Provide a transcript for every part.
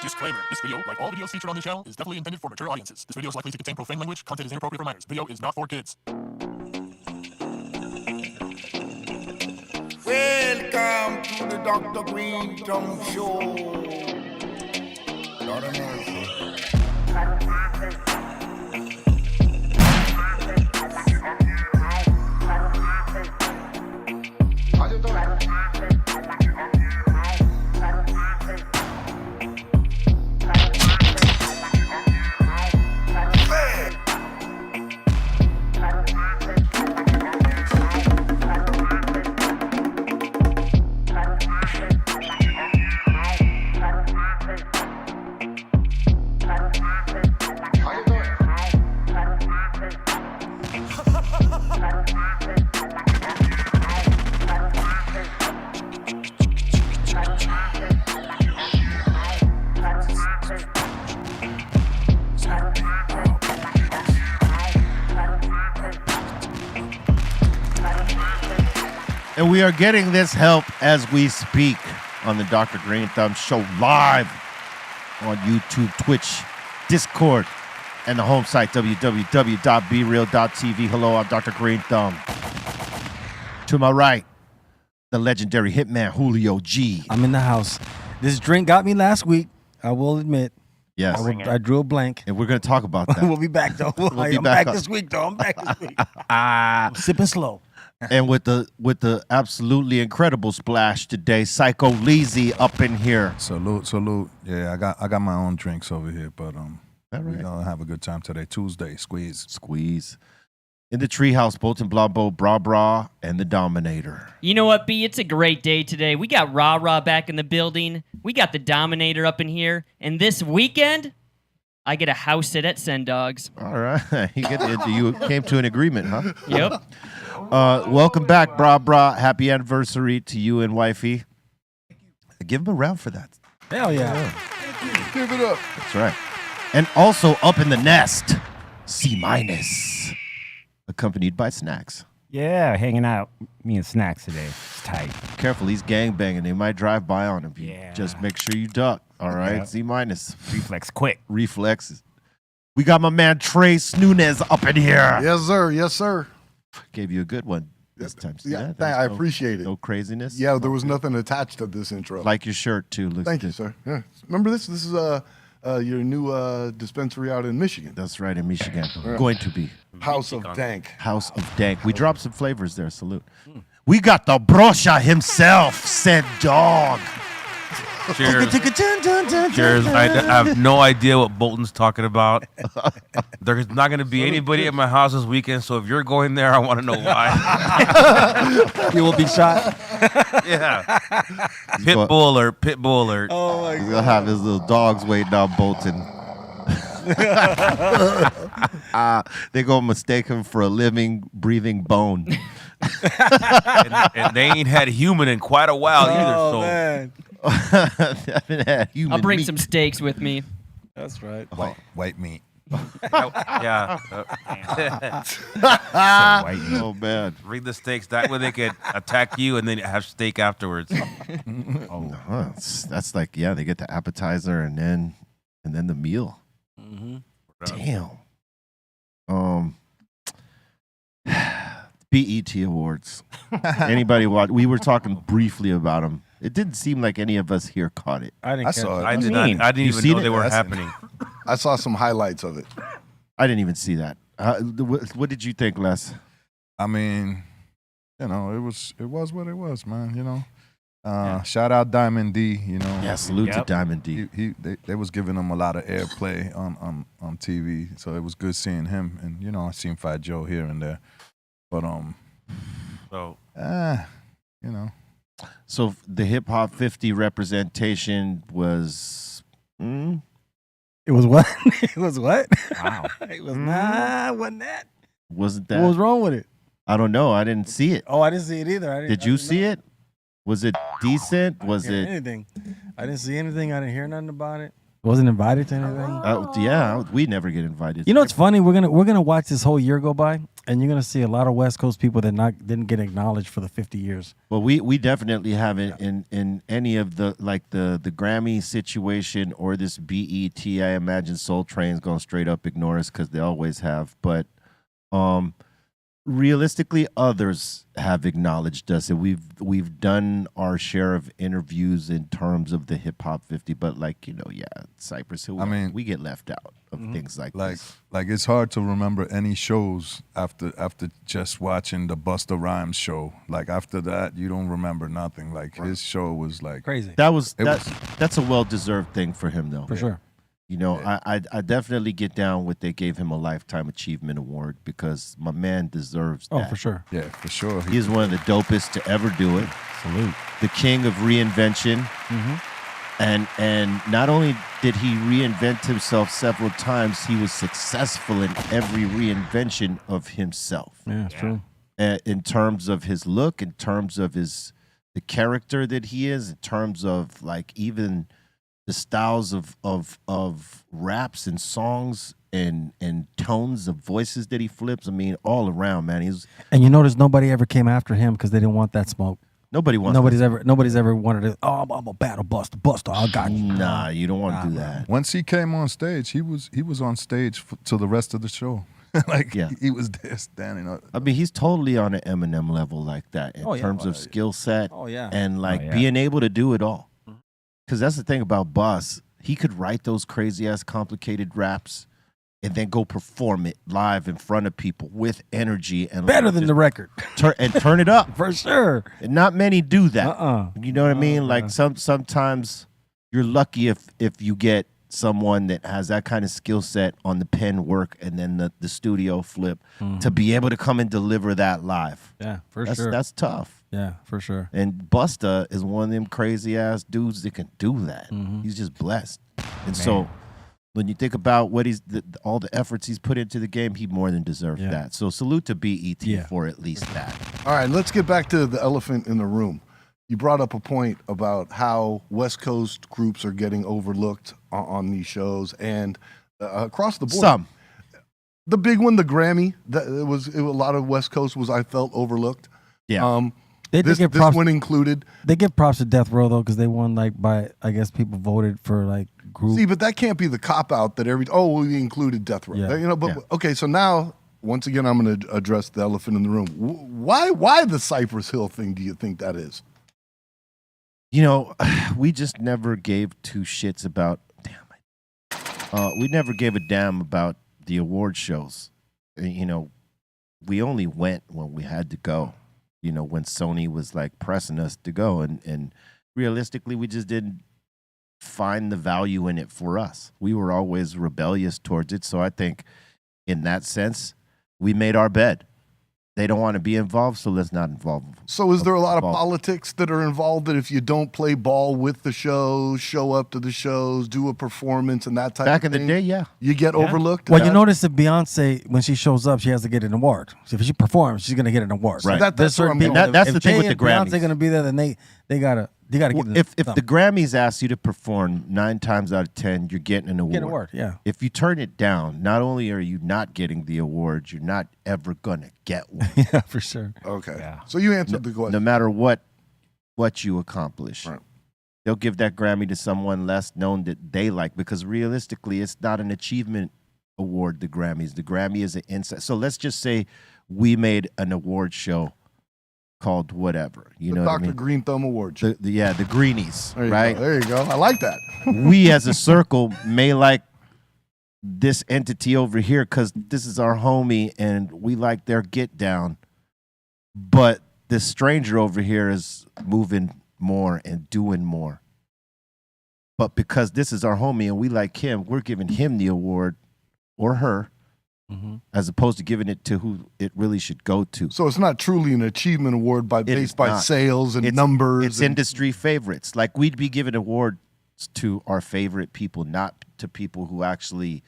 Disclaimer. This video, like all videos featured on this channel, is definitely intended for mature audiences. This video is likely to contain profane language. Content is inappropriate for minors. Video is not for kids. Welcome to the Dr. Greenthumb Show. Lord of mercy. How you doing? And we are getting this help as we speak on the Dr. Greenthumb Show live on YouTube, Twitch, Discord, and the home site, www.breal.tv. Hello, I'm Dr. Greenthumb. To my right, the legendary hitman, Julio G. I'm in the house. This drink got me last week, I will admit. Yes. I drew a blank. And we're going to talk about that. We'll be back, though. I'm back this week, though. I'm back this week. I'm sipping slow. And with the absolutely incredible splash today, Psycho Leezy up in here. Salute. Yeah, I got my own drinks over here, but All we're right. gonna have a good time today. Tuesday, squeeze. In the treehouse, Bolton Blabo, Bra, and the Dominator. You know what, B? It's a great day today. We got Rah back in the building. We got the Dominator up in here. And this weekend, I get a house sit at Sendogs. All right. You came to an agreement, huh? Yep. Welcome back, Bra. Happy anniversary to you and wifey. Give him a round for that. Hell yeah. Give it up. That's right. And also up in the nest, C-, accompanied by Snacks. Yeah, hanging out. Me and Snacks today. It's tight. Careful, he's gangbanging. They might drive by on him. Yeah. Just make sure you duck. All right, Yeah. C-. Reflex quick. Reflexes. We got my man Trace Nunez up in here. Yes, sir. Gave you a good one this time. See Yeah, that? I appreciate it. No craziness. Yeah, there was nothing attached to this intro. Like your shirt too. Looks Thank good. you, sir. Yeah. Remember this? This is your new dispensary out in Michigan. That's right, in Michigan. Going to be House of Dank. House of Dank. We dropped some flavors there. Salute. We got the brosha himself, said dog. Cheers. Cheers. I have no idea what Bolton's talking about. There's not going to be anybody at my house this weekend, so if you're going there, I want to know why. You will be shot. Yeah. Pitbull alert. Oh, my He's gonna have his little dogs waiting on Bolton. They're gonna mistake him for a living, breathing bone. And they ain't had human in quite a while either. So man. They haven't had human I'll bring meat. some steaks with me. That's right. White meat. yeah. Oh man. Bring the steaks. That way they could attack you and then have steak afterwards. Huh, that's like, yeah, they get the appetizer and then the meal. Damn. BET Awards. Anybody watch? We were talking briefly about them. It didn't seem like any of us here caught it. I didn't I catch saw it. I do did you not. mean? I didn't You even seen know it? they were Yes. happening. I saw some highlights of it. I didn't even see that. What did you think, Les? I mean, it was what it was, man. Shout out Diamond D. Yeah, salute to Diamond D. They was giving him a lot of airplay on TV, so it was good seeing him. And I seen Fat Joe here and there, but So So the Hip Hop 50 representation was. It was what? It was what? Wow. It was wasn't that? Wasn't that? What was wrong with it? I don't know. I didn't see it. Oh, I didn't see it either. Did you see it? Was it decent? Was I didn't it? hear anything? I didn't see anything. I didn't hear nothing about it. Wasn't invited to anything. Yeah, we never get invited. You know what's funny? We're gonna watch this whole year go by, And you're gonna see a lot of West Coast people that didn't get acknowledged for the 50 years. Well, we definitely haven't in any of the the Grammy situation or this BET. I imagine Soul Train's gonna straight up ignore us because they always have. But realistically, others have acknowledged us, and we've done our share of interviews in terms of the hip hop 50. But Cypress Hill. We get left out of things like this. Like it's hard to remember any shows after just watching the Busta Rhymes show. Like after that, you don't remember nothing. Like his show was like crazy. That's a well-deserved thing for him, though. For sure. I definitely get down with they gave him a Lifetime Achievement Award because my man deserves that. Oh, for sure. Yeah, for sure. He is one of the dopest to ever do it. Salute. The king of reinvention. And not only did he reinvent himself several times, he was successful in every reinvention of himself. Yeah, it's true. In terms of his look, in terms of the character that he is, in terms of even the styles of raps and songs and tones of voices that he flips. I mean, all around, man. And you notice nobody ever came after him because they didn't want that smoke. Nobody's ever wanted to. Oh, I'm a battle Buster. I got you. Nah, you don't want to do that. Once he came on stage, he was on stage to the rest of the show. He was there standing up. I mean, he's totally on an Eminem level like that in terms of skill set. Oh yeah, and being able to do it all. Because that's the thing about Bus. He could write those crazy-ass complicated raps and then go perform it live in front of people with energy. And better than the record. Turn it up. For sure. And not many do that. You know what I mean? Sometimes you're lucky if you get someone that has that kind of skill set on the pen work and then the studio flip to be able to come and deliver that live. Yeah, sure. That's tough. Yeah, for sure. And Busta is one of them crazy ass dudes that can do that. He's just blessed. And so when you think about what all the efforts he's put into the game, he more than deserves that. So salute to BET for at least that. All right, let's get back to the elephant in the room. You brought up a point about how West Coast groups are getting overlooked on these shows and across the board. Some. The big one, the Grammy, a lot of West Coast I felt overlooked. Yeah. This one included. They give props to Death Row though because they won by I guess people voted for group. See, but that can't be the cop out that we included Death Row. Yeah. Okay, so now once again I'm going to address the elephant in the room. Why the Cypress Hill thing? Do you think that is? We just never gave two shits about. We never gave a damn about the award shows. We only went when we had to go. When Sony was pressing us to go, and realistically, we just didn't find the value in it for us. We were always rebellious towards it. So I think, in that sense, we made our bed. They don't want to be involved, so let's not involve them. So is there a lot of politics that are involved that if you don't play ball with the shows, show up to the shows, do a performance and that type of thing? Back in the day, yeah. You get overlooked? Well, you notice that Beyonce, when she shows up, she has to get an award. So if she performs, she's going to get an award. Right. So that's where I'm going. That's the thing with the Grammys. If Beyonce going to be there, then they got to get if the Grammys ask you to perform 9 times out of 10, you're getting an award. Get an award, yeah. If you turn it down, not only are you not getting the award, you're not ever gonna get one. Yeah, for sure. Okay. Yeah. So you answered the question. No matter what you accomplish, right. They'll give that Grammy to someone less known that they like, because realistically, it's not an achievement award. The Grammys. The Grammy is an insight. So let's just say we made an award show called whatever, the Dr. Greenthumb Awards. The Greenies, right? There you go. I like that. We as a circle may like this entity over here because this is our homie and we like their get down. But this stranger over here is moving more and doing more. But because this is our homie and we like him, we're giving him the award or her. As opposed to giving it to who it really should go to. So it's not truly an achievement award based by sales and numbers. It's industry favorites. Like we'd be giving awards to our favorite people, not to people who actually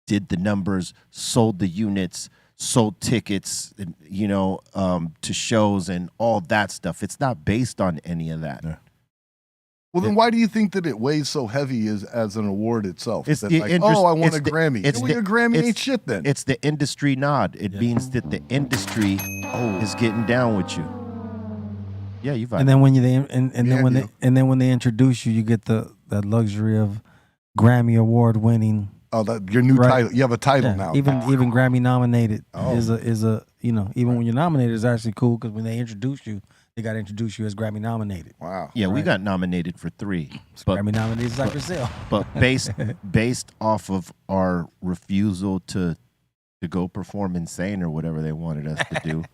did the numbers, sold the units, sold tickets, to shows and all that stuff. It's not based on any of that. Yeah. Well, then why do you think that it weighs so heavy as an award itself? It's That the oh, I won it's a the- Grammy. it's Well, the- a Grammy it's- ain't shit then. It's the industry nod. It means that the industry is getting down with you. Yeah, you vibe. And then when you and Yeah, then when you. they when they introduce you, you get that luxury of Grammy award winning. Oh, your new Right. title. You have a title now. Even Grammy nominated Oh. is a even when you're nominated is actually cool because when they introduce you, they got to introduce you as Grammy nominated. Wow. Yeah, we Right. got nominated for 3. But, Grammy nominated is like yourself. but based off of our refusal to go perform Insane or whatever they wanted us to do,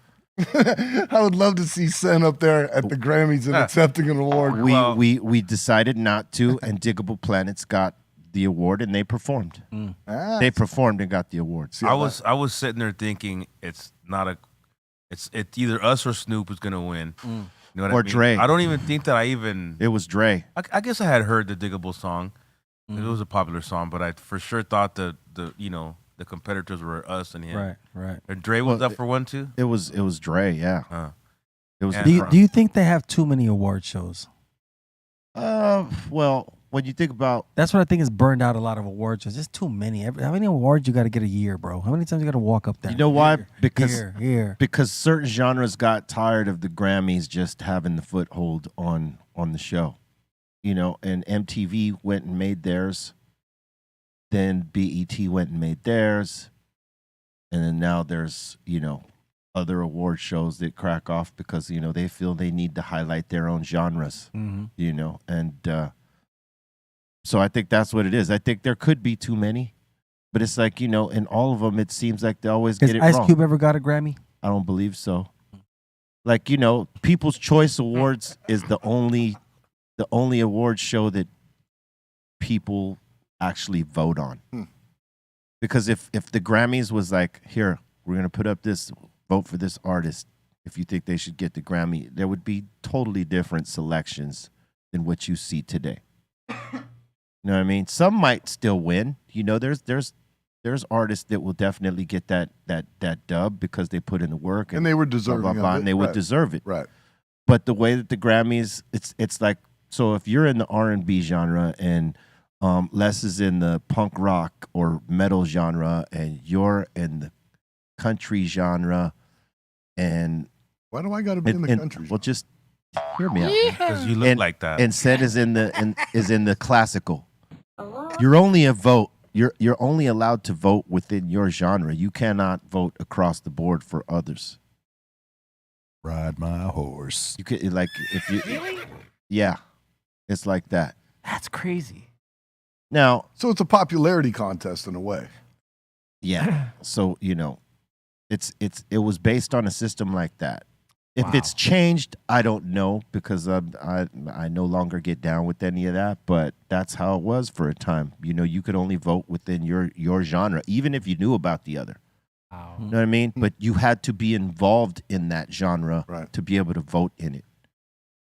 I would love to see Sen up there at the Grammys and accepting an award. we decided not to, and Diggable Planets got the award, and they performed. Ah, They performed and got the award. I was sitting there thinking it's either us or Snoop is gonna win. You know what Or I mean? Dre. I don't even think that I even. It was Dre. I guess I had heard the Diggable song. It was a popular song, but I for sure thought the competitors were us and him. Right. And Dre was Well, up for one too. It was Dre. Yeah. It was. And- Do you think they have too many award shows? Well, when you think about That's what I think has burned out a lot of award shows. Just too many. How many awards you got to get a year, bro? How many times you got to walk up there? You know why? Because here. because certain genres got tired of the Grammys just having the foothold on the show. You know, and MTV went and made theirs. Then BET went and made theirs. And then now there's, other award shows that crack off because, they feel they need to highlight their own genres, and so I think that's what it is. I think there could be too many, but it's like, in all of them, it seems like they always Has get it Ice wrong. Cube ever got a Grammy? I don't believe so. Like, People's Choice Awards is the only award show that people actually vote on. Because if the Grammys was like, here, we're going to put up this, vote for this artist, if you think they should get the Grammy, there would be totally different selections than what you see today. You know what I mean? Some might still win. There's artists that will definitely get that dub because they put in the work and they were deserving blah, blah, blah, of it. and they would Right. deserve it. Right. But the way that the Grammys, it's like, so if you're in the R&B genre and Les is in the punk rock or metal genre and you're in the country genre, and Why do I got to be in the country? Well, just hear me out. Because you look like that. And Sed is in the classical. You're only you're only allowed to vote within your genre. You cannot vote across the board for others. Ride my horse. You could if you yeah, it's like that. That's crazy. Now, So it's a popularity contest in a way. yeah. So, it was based on a system like that. If it's changed, I don't know because I no longer get down with any of that, but that's how it was for a time. You could only vote within your genre, even if you knew about the other. Wow. You know what I mean? But you had to be involved in that genre Right. to be able to vote in it.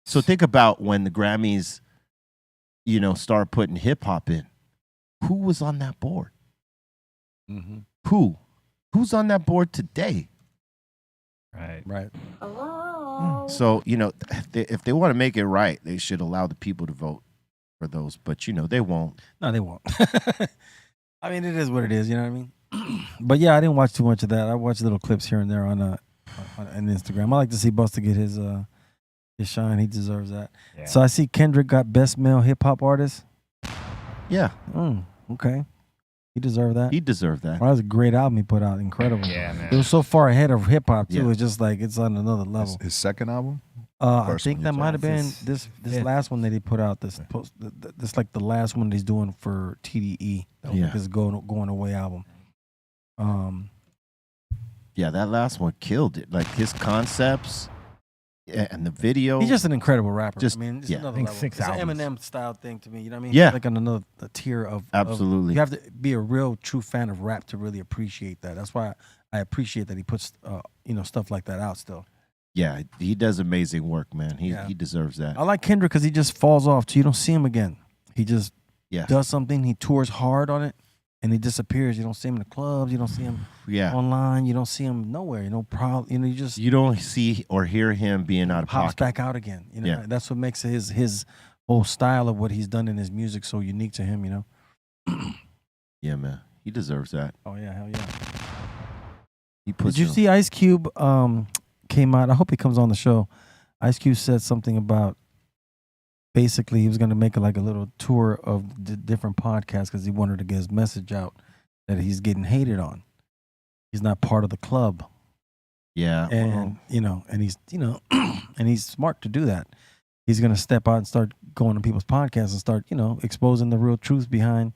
So think about when the Grammys, start putting hip hop in. Who was on that board? Who's on that board today? Right. So, if they want to make it right, they should allow the people to vote for those. But, they won't. No, they won't. I mean, it is what it is. You know what I mean? But yeah, I didn't watch too much of that. I watched little clips here and there on Instagram. I like to see Busta get his shine. He deserves that. Yeah. So I see Kendrick got best male hip hop artist. Yeah, Okay. He deserved that. he deserved that. That was a great album he put out. Incredible. Yeah, man. It was so far ahead of hip hop too. Yeah. It's just like it's on another level. His second album? I First think one that you might have been This this fifth. last one that he put out. This like the last one that he's doing for TDE. Yeah. His going away album. Yeah, that last one killed it. Like his concepts and the video. He's just an incredible rapper. Just- I mean, it's yeah. another I think level. 6 It's albums. an Eminem style thing to me. You know what I mean? Yeah. It's like on another tier of Absolutely. you have to be a real true fan of rap to really appreciate that. That's why I appreciate that he puts stuff like that out still. Yeah, he does amazing work, man. He Yeah. he deserves that. I like Kendrick because he just falls off. So you don't see him again. He just Yeah. does something. He tours hard on it, and he disappears. You don't see him in the clubs. You don't see him Yeah. online. You don't see him nowhere. You just You don't see or hear him being out of pops pocket. back out again. Yeah. That's what makes his whole style of what he's done in his music so unique to him. Yeah, man. He deserves that. Oh yeah, hell yeah. He puts Did you some- see Ice Cube came out? I hope he comes on the show. Ice Cube said something about basically he was going to make like a little tour of different podcasts because he wanted to get his message out that he's getting hated on. He's not part of the club. Yeah. And and he's and he's smart to do that. He's gonna step out and start going to people's podcasts and start exposing the real truth behind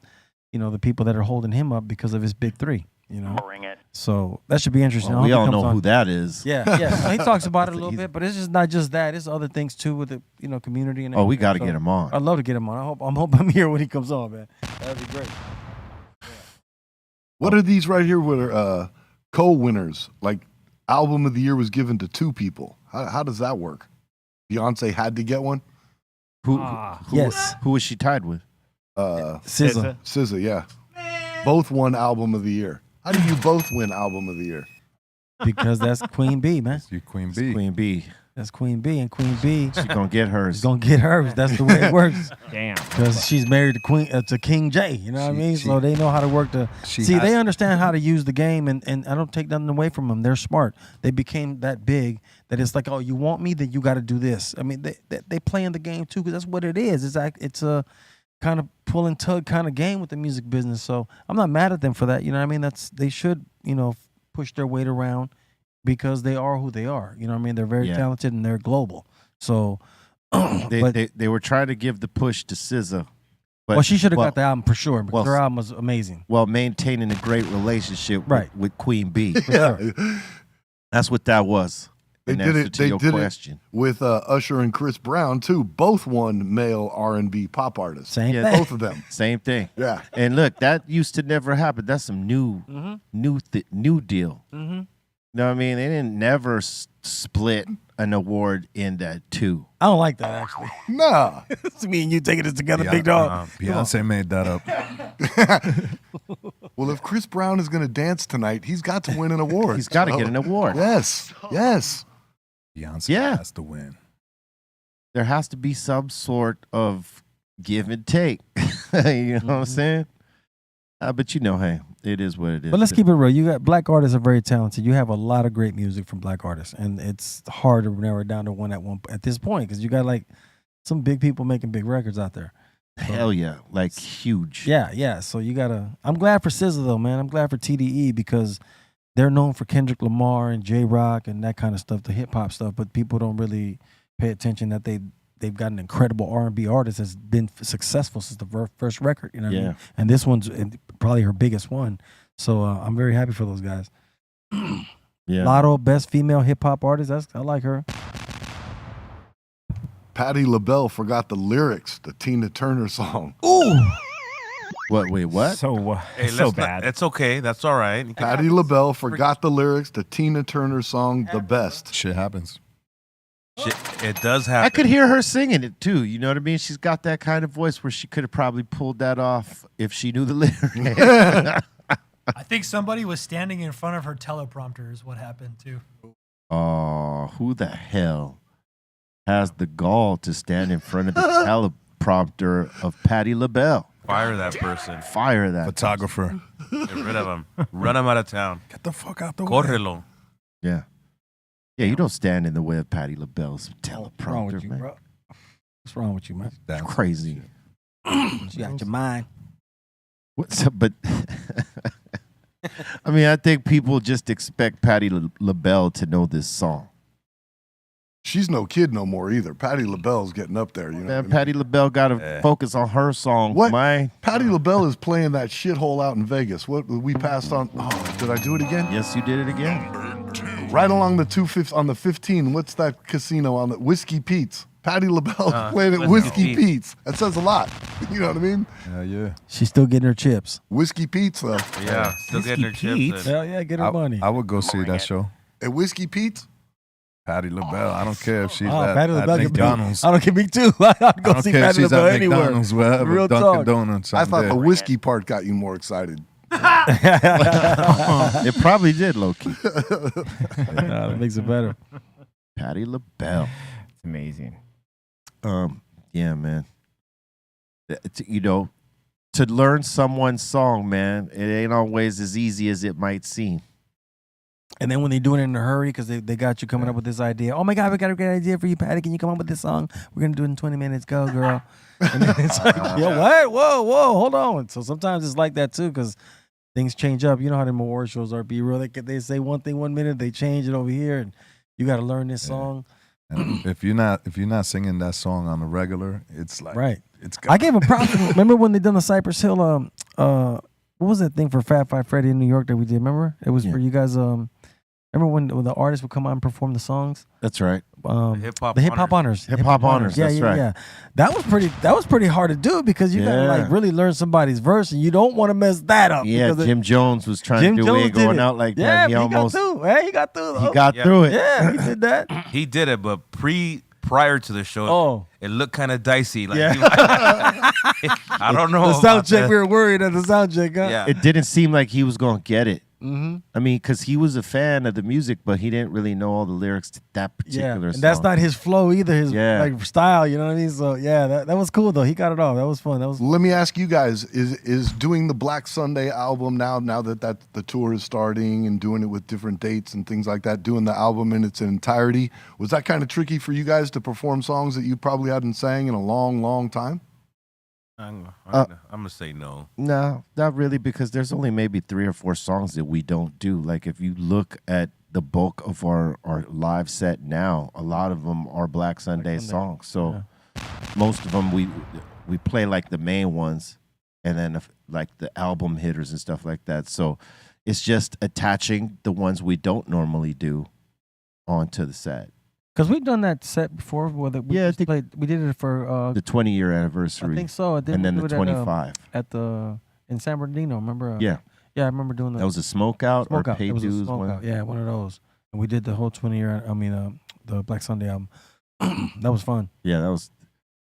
the people that are holding him up because of his big three. Bring it. So that should be interesting. Well, we all know who that is. Yeah. He talks about it a little bit, but it's just not just that. It's other things too with the community and. Oh, we everything. got to So get him on. I'd love to get him on. I'm hoping I'm here when he comes on, man. That'd be great. What are these right here? What are co-winners? Like album of the year was given to two people. How does that work? Beyonce had to get one. Who yes. Who was she tied with? SZA. SZA, yeah. Both won album of the year. How do you both win album of the year? Because that's Queen Bee, man. You Queen Bee. Queen Bee. That's Queen Bee, and Queen Bee. She's gonna get hers. She's gonna get hers. That's the way it works. Damn. Because she's married to King J. You know what I mean? So they know how to work they understand how to use the game, and I don't take nothing away from them. They're smart. They became that big that it's like, oh, you want me, then you got to do this. I mean, they play in the game too, because that's what it is. It's a kind of pull and tug kind of game with the music business. So I'm not mad at them for that. You know what I mean? They should push their weight around because they are who they are. You know what I mean? They're very talented and they're global. So they were trying to give the push to SZA. But, well, she should have got the album for sure because her album was amazing. Well, maintaining a great relationship with Queen Bee. Sure. That's what that was. They did it. They did it with Usher and Chris Brown too. Both won male R&B pop artists. Same thing. Both of them. Same thing. Yeah. And look, that used to never happen. That's some new deal. Mm-hmm. You know what I mean? They didn't never split an award in that too. I don't like that actually. Nah. It's me and you taking it together, big dog. Beyonce made that up. Well, if Chris Brown is going to dance tonight, he's got to win an award. He's got to get an award. Yes. Yes. Beyonce has to win. There has to be some sort of give and take. You know what I'm saying? But hey, it is what it is. But let's keep it real. You got black artists are very talented. You have a lot of great music from black artists, and it's hard to narrow it down to one at this point because you got like some big people making big records out there. So, hell yeah, like huge. Yeah. So you gotta. I'm glad for SZA though, man. I'm glad for TDE because they're known for Kendrick Lamar and J Rock and that kind of stuff, the hip hop stuff. But people don't really pay attention that they've got an incredible R&B artist that's been successful since the first record. You know what I mean? And this one's probably her biggest one. So I'm very happy for those guys. Yeah. Lotto, best female hip hop artist. I like her. Patti LaBelle forgot the lyrics, the Tina Turner song. Ooh. Wait, what? So bad. It's okay. That's all right. Patti LaBelle forgot the lyrics, the Tina Turner song, The Best. Shit happens. It does happen. I could hear her singing it too. You know what I mean? She's got that kind of voice where she could have probably pulled that off if she knew the lyrics. I think somebody was standing in front of her teleprompter is what happened too. Oh, who the hell has the gall to stand in front of the teleprompter of Patti LaBelle? Fire that person. Fire that photographer. Get rid of him. Run him out of town. Get the fuck out the way. Córrelo. Yeah. Yeah, you don't stand in the way of Patti LaBelle's teleprompter, What's wrong with you, man. bro? What's wrong with you, man? That's crazy. You got your mind. What's up? But I mean, I think people just expect Patti LaBelle to know this song. She's no kid no more either. Patti LaBelle's getting up there. You know, Man, Patti LaBelle got to focus on her song. What? My Patti LaBelle is playing that shithole out in Vegas. What we passed on? Oh, did I do it again? Yes, you did it again. Right along the 250 on the 15. What's that casino on the Whiskey Pete's? Patti LaBelle playing at Whiskey Pete's. That says a lot. You know what I mean? Yeah. She's still getting her chips. Whiskey Pete's though. Yeah, still getting her chips. Hell yeah, get her money. I would go see that show. At Whiskey Pete's? Patti LaBelle. I don't care if she's Patti at LaBelle McDonald's. I don't care, me too. I'd I go don't see care if Patti she's LaBelle at anywhere. McDonald's, wherever, Real Dunkin' talk. Donuts. I thought there. the whiskey part got you more excited. It probably did, low-key. That makes it better. Patti LaBelle. It's amazing. Yeah, man. You know, to learn someone's song, man, it ain't always as easy as it might seem. And then when they do it in a hurry because they got you coming up with this idea. Oh my God, we got a great idea for you, Patty. Can you come up with this song? We're gonna do it in 20 minutes. Go, girl. And then it's like, yo, what? Whoa, hold on. So sometimes it's like that too because things change up. You know how them award shows are. Be real. They say one thing 1 minute, they change it over here, and you got to learn this song. And if you're not singing that song on the regular, it's like right. It's I gave a prop. Remember when they done the Cypress Hill? What was that thing for Fat Five Freddy in New York that we did? Remember? It was for you guys. Remember when the artists would come out and perform the songs? That's right. The hip hop honors. Hip hop honors. Yeah, That's yeah, right. yeah. That was pretty hard to do because you gotta like really learn somebody's verse and you don't want to mess that up. Yeah, Jim Jones was trying to do it, going out like that. He almost he got through. He got through it. Yeah, he did that. He did it, but prior to the show, it looked kind of dicey. Like, I don't know. The sound check, we were worried at the sound check. Huh? Yeah. It didn't seem like he was going to get it. Mm-hmm. I mean, because he was a fan of the music, but he didn't really know all the lyrics to that particular and song. that's not his flow either, his like style, you know what I mean? So yeah, that was cool though. He got it off. That was fun. Let me ask you guys, is doing the Black Sunday album now that the tour is starting and doing it with different dates and things like that, doing the album in its entirety, was that kind of tricky for you guys to perform songs that you probably hadn't sang in a long, long time? I'm gonna say no. No, not really, because there's only maybe 3 or 4 songs that we don't do. Like if you look at the bulk of our live set now, a lot of them are Black Sunday songs. So most of them we play like the main ones, and then like the album hitters and stuff like that. So it's just attaching the ones we don't normally do onto the set. Because we've done that set before. We did it for the 20-year anniversary. I think so. And then the 25 in San Bernardino. Remember? Yeah, I remember doing that. That was a smoke out or pay dues one. Yeah, one of those. And we did the whole 20-year. I mean, the Black Sunday album. That was fun. Yeah,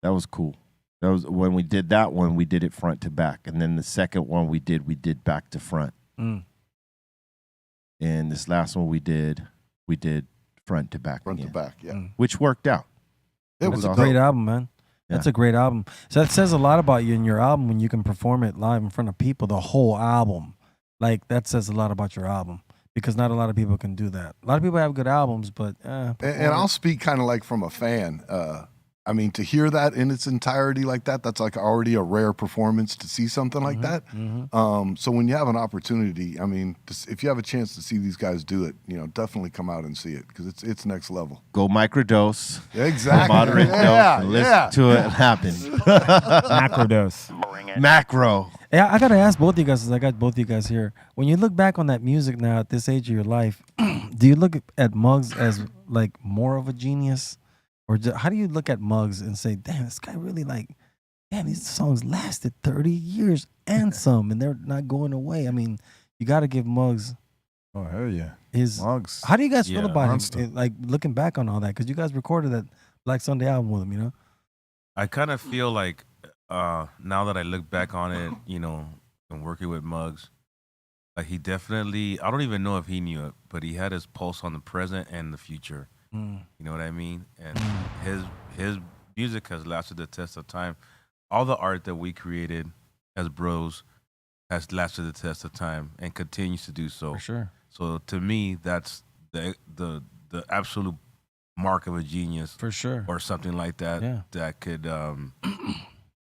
that was cool. That was when we did that one. We did it front to back, and then the second one we did back to front. Mm. And this last one we did front to back. Front to back, yeah. Which worked out. It was a great album, man. Yeah. That's a great album. So that says a lot about you and your album when you can perform it live in front of people, the whole album. Like, that says a lot about your album because not a lot of people can do that. A lot of people have good albums, but... and I'll speak kind of like from a fan. I mean, to hear that in its entirety like that, that's like already a rare performance to see something like that. Mm-hmm. So when you have an opportunity, I mean, if you have a chance to see these guys do it, definitely come out and see it because it's next level. Go microdose. Exactly. Moderate dose. And listen to it happen. Macrodose. Macro. Yeah, I gotta ask both of you guys, since I got both of you guys here. When you look back on that music now at this age of your life, do you look at Muggs as like more of a genius? Or how do you look at Muggs and say, damn, this guy really these songs lasted 30 years and some, and they're not going away. I mean, you got to give Muggs. Oh, hell yeah. Muggs. How do you guys feel about him? Like, looking back on all that, because you guys recorded that Black Sunday album with him, I kind of feel like now that I look back on it, and working with Muggs, like he definitely, I don't even know if he knew it, but he had his pulse on the present and the future. You know what I mean? And his music has lasted the test of time. All the art that we created as bros has lasted the test of time and continues to do so. For sure. So to me, that's the absolute mark of a genius. For sure. Or something like that. Yeah. That could,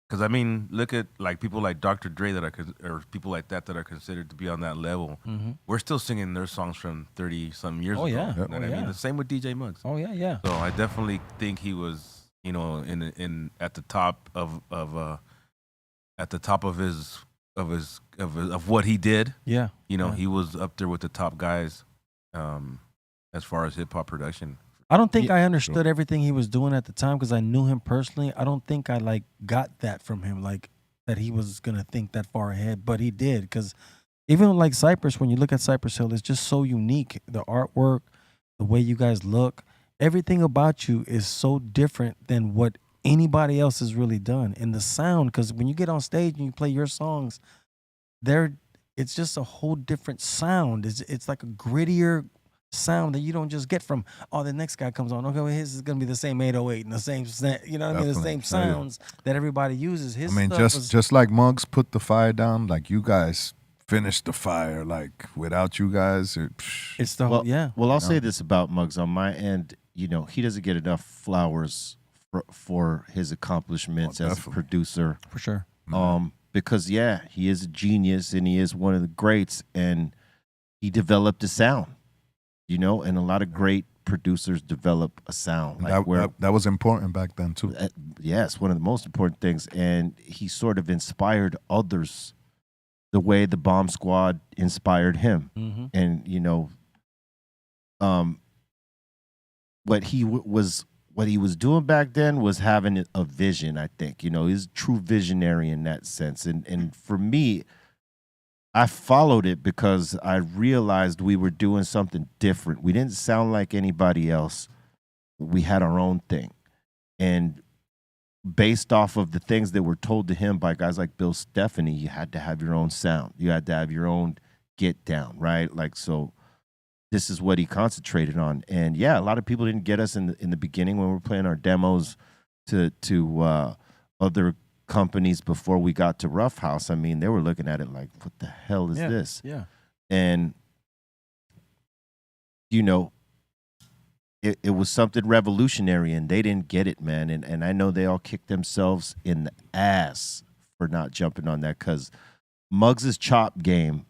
because I mean, look at like people like Dr. Dre or people like that are considered to be on that level. Mm-hmm. We're still singing their songs from 30-something years ago. Yeah. You know what I mean? The same with DJ Muggs. Oh yeah, yeah. So I definitely think he was, in at the top of what he did. Yeah. He was up there with the top guys, as far as hip hop production. I don't think I understood everything he was doing at the time because I knew him personally. I don't think I got that from him, like that he was gonna think that far ahead, but he did. Because even like Cypress, when you look at Cypress Hill, it's just so unique. The artwork, the way you guys look, everything about you is so different than what anybody else has really done. And the sound, because when you get on stage and you play your songs, it's just a whole different sound. It's like a grittier, sound that you don't just get from, oh, the next guy comes on, okay, well, his is gonna be the same 808 and the same, you know what I mean, the same sounds that everybody uses. His just like Muggs put the fire down, like you guys finished the fire. Like without you guys, it's the Well, I'll say this about Muggs on my end. You know, he doesn't get enough flowers for his accomplishments as a producer, for sure. Because he is a genius and he is one of the greats, and he developed a sound. You know, and a lot of great producers develop a sound. Like that was important back then too. Yes, one of the most important things, and he sort of inspired others the way the Bomb Squad inspired him. Mm-hmm. And you know, what he was doing back then was having a vision. I think, you know, he's a true visionary in that sense. And for me, I followed it because I realized we were doing something different. We didn't sound like anybody else. We had our own thing. And based off of the things that were told to him by guys like Bill Stephanie, you had to have your own sound. You had to have your own get down, right? Like, so this is what he concentrated on. And yeah, a lot of people didn't get us in the beginning when we were playing our demos to other companies before we got to Rough House. I mean, they were looking at it like, what the hell is this? Yeah. And, you know, it was something revolutionary, and they didn't get it, man. And I know they all kicked themselves in the ass for not jumping on that, because Muggs's chop game,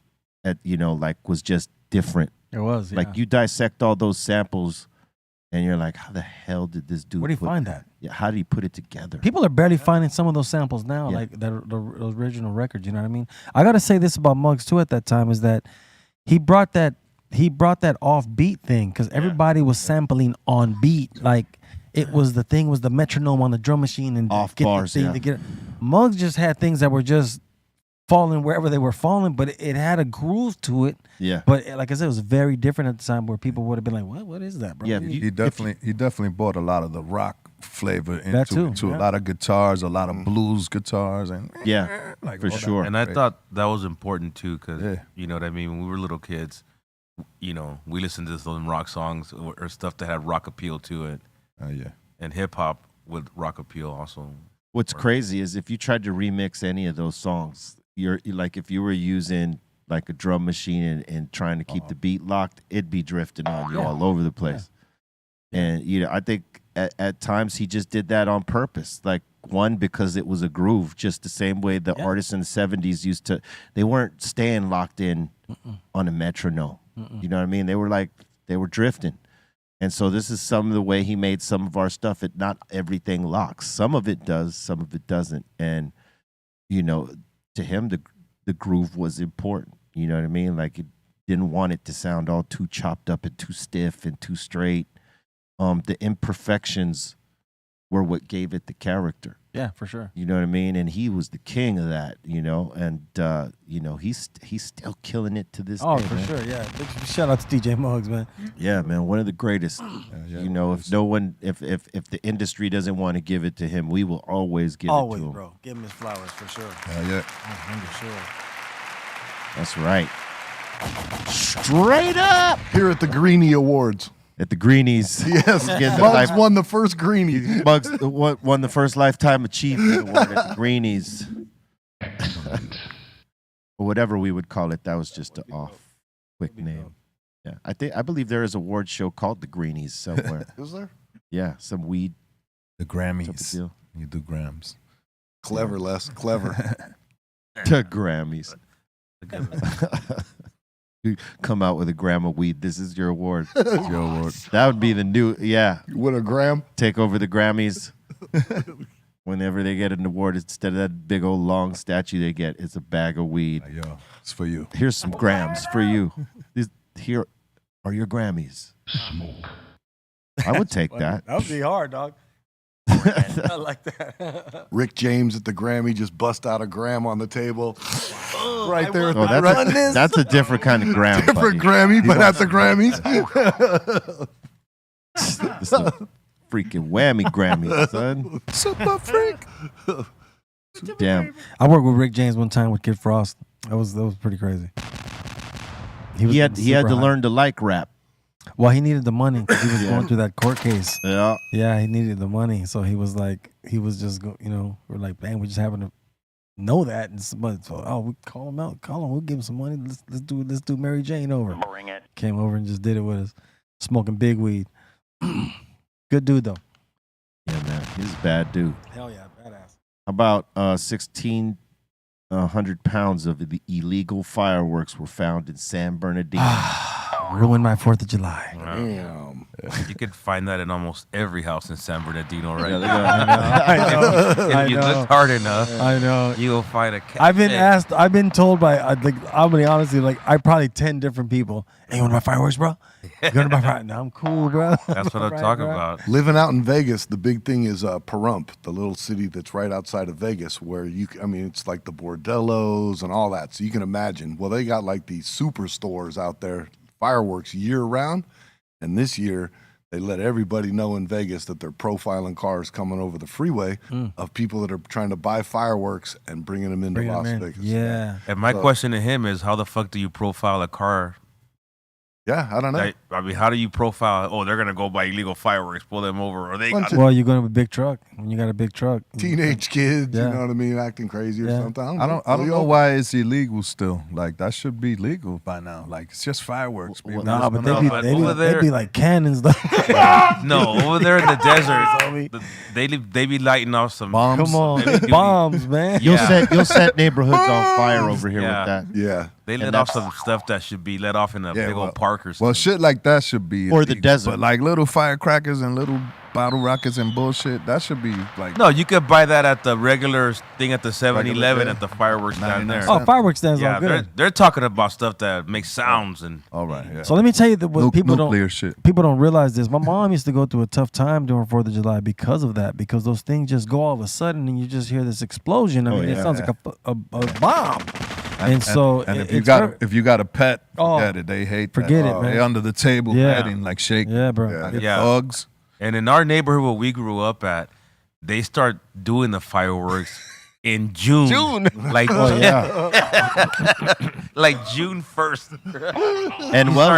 was just different. It was, yeah. Like, you dissect all those samples, and you're like, how the hell did this dude? Where did he find that? Yeah, how did he put it together? People are barely finding some of those samples now, like the original records. You know what I mean? I gotta say this about Muggs too. At that time, is that he brought that offbeat thing, because everybody was sampling on beat. Like, it was the metronome on the drum machine and off bars. Muggs just had things that were just falling wherever they were falling, but it had a groove to it. Yeah. But like I said, it was very different at the time, where people would have been like, "What is that, bro?" Yeah. He definitely brought a lot of the rock flavor into a lot of guitars, a lot of blues guitars, and like, for sure. And I thought that was important too, because you know what I mean. When we were little kids, you know, we listened to some rock songs or stuff that had rock appeal to it. And hip hop with rock appeal also. What's crazy is if you tried to remix any of those songs, you're like, if you were using like a drum machine and trying to keep the beat locked, it'd be drifting on you all over the place. And you know, I think at times he just did that on purpose. Like, one, because it was a groove, just the same way the artists in the 70s used to. They weren't staying locked in on a metronome. You know what I mean? They were drifting. And so this is some of the way he made some of our stuff. Not everything locks. Some of it does, some of it doesn't. And, you know, to him, the groove was important. You know what I mean? Like, it didn't want it to sound all too chopped up and too stiff and too straight. The imperfections were what gave it the character. Yeah, for sure. You know what I mean? And he was the king of that, you know? And, you know, he's still killing it to this day. Oh, for sure, yeah. Big shout out to DJ Muggs, man. Yeah, man, one of the greatest. You know, if the industry doesn't want to give it to him, we will always give it to him. Always, bro. Give him his flowers, for sure. Yeah. For sure. That's right. Straight up! Here at the Greenie Awards. At the Greenies. Yes. Muggs won the first Greenie. Muggs won the first Lifetime Achievement Award at the Greenies. Or whatever we would call it. That was just an quick name. Yeah. I believe there is a award show called the Greenies somewhere. Is there? Yeah, some weed. The Grammys. You do Grams. Clever, Les. Clever. The Grammys. You come out with a gram of weed. This is your award. Your award. That would be the new, You win a gram? Take over the Grammys. Whenever they get an award, instead of that big old long statue they get, it's a bag of weed. Yo, it's for you. Here's some grams for you. Here are your Grammys. I would take that. That would be hard, dog. I like that. Rick James at the Grammy just bust out a gram on the table. Right there. That's a different kind of gram. Different Grammy, but at the Grammys. It's a freaking whammy Grammy, son. Super freak. Damn. I worked with Rick James one time with Kid Frost. That was pretty crazy. He had to learn to like rap. Well, he needed the money because he was going through that court case. Yeah. Yeah, he needed the money, so he was just we're like, man, we just happen to know that, and somebody, so we call him out, we'll give him some money. Let's do Mary Jane over. Came over and just did it with us, smoking big weed. Good dude though. Yeah, man, he's a bad dude. Hell yeah, badass. How about 1,600 pounds of the illegal fireworks were found in San Bernardino? Ruined my 4th of July. Damn. You could find that in almost every house in San Bernardino right Yeah, now. If you look hard enough, I know. you'll find a cat. I've been told by, I'm gonna be honestly, I probably 10 different people. Hey, you want to buy fireworks, bro? You want to buy fireworks? No, I'm cool, bro. That's what I'm talking about. Living out in Vegas, the big thing is Pahrump, the little city that's right outside of Vegas, where it's like the bordellos and all that. So you can imagine. Well, they got like these superstores out there, fireworks year round. And this year, they let everybody know in Vegas that they're profiling cars coming over the freeway of people that are trying to buy fireworks and bringing them into Las Vegas. Yeah. And my question to him is, how the fuck do you profile a car? Yeah, I don't know. I mean, how do you profile? Oh, they're gonna go buy illegal fireworks, pull them over, or they. Well, you're going with a big truck. When you got a big truck, Teenage kids, Yeah. you know what I mean, acting crazy or something. I don't know why it's illegal still. Like that should be legal by now. Like it's just fireworks. People. Nah, but No, but over they there- be like cannons though. No, over there in the desert, they be lighting off some bombs. Come on, They be- bombs, man. You'll set neighborhoods on fire over here Yeah. with that. Yeah. They let off some stuff that should be let off in a big old park or something. Well, shit like that should be Or the illegal. desert. But like little firecrackers and little bottle rockets and bullshit, that should be like. No, you could buy that at the regular thing at the 7-Eleven Regular, at the fireworks stand there. Oh, fireworks stands Yeah, all good. they're talking about stuff that makes sounds and. All right. Yeah. So let me tell you that what Nuclear shit. people don't realize this. My mom used to go through a tough time during 4th of July because of that. Because those things just go all of a sudden and you just hear this explosion. I mean, it sounds like a bomb. And so if it's you got a pet, Oh, forget it. They hate forget that. it, man. They under the table Yeah. petting like shaking. Yeah, bro. Yeah. Thugs. And in our neighborhood where we grew up at, they start doing the fireworks in June. Like, like June 1st. And well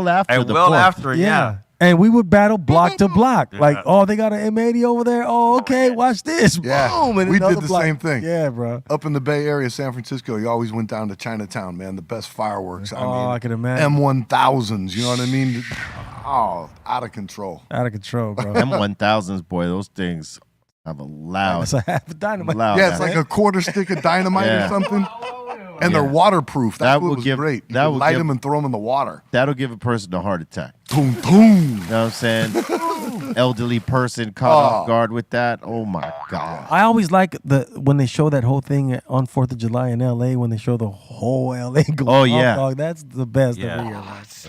after the 4th. Yeah. And we would battle block to block. Like, oh, they got an M80 over there. Oh, okay, watch this. Yeah, Boom. And we did another the block. same thing. Yeah, bro. Up in the Bay Area, San Francisco, you always went down to Chinatown, man. The best fireworks. I can imagine. M1000s, you know what I mean? Oh, out of control. Out of control, bro. M1000s, boy, those things have a loud. It's a half a dynamite. Loud Yeah, it's like a quarter stick of dynamite Yeah. or something. And they're waterproof. That's what was great. You could light them and throw them in the water. That'll give a person a heart attack. Boom, boom. You know what I'm saying? Elderly person caught off guard with that. Oh my God. I always like when they show that whole thing on 4th of July in LA, when they show the whole LA go Oh, off, yeah. dog. That's the best every year.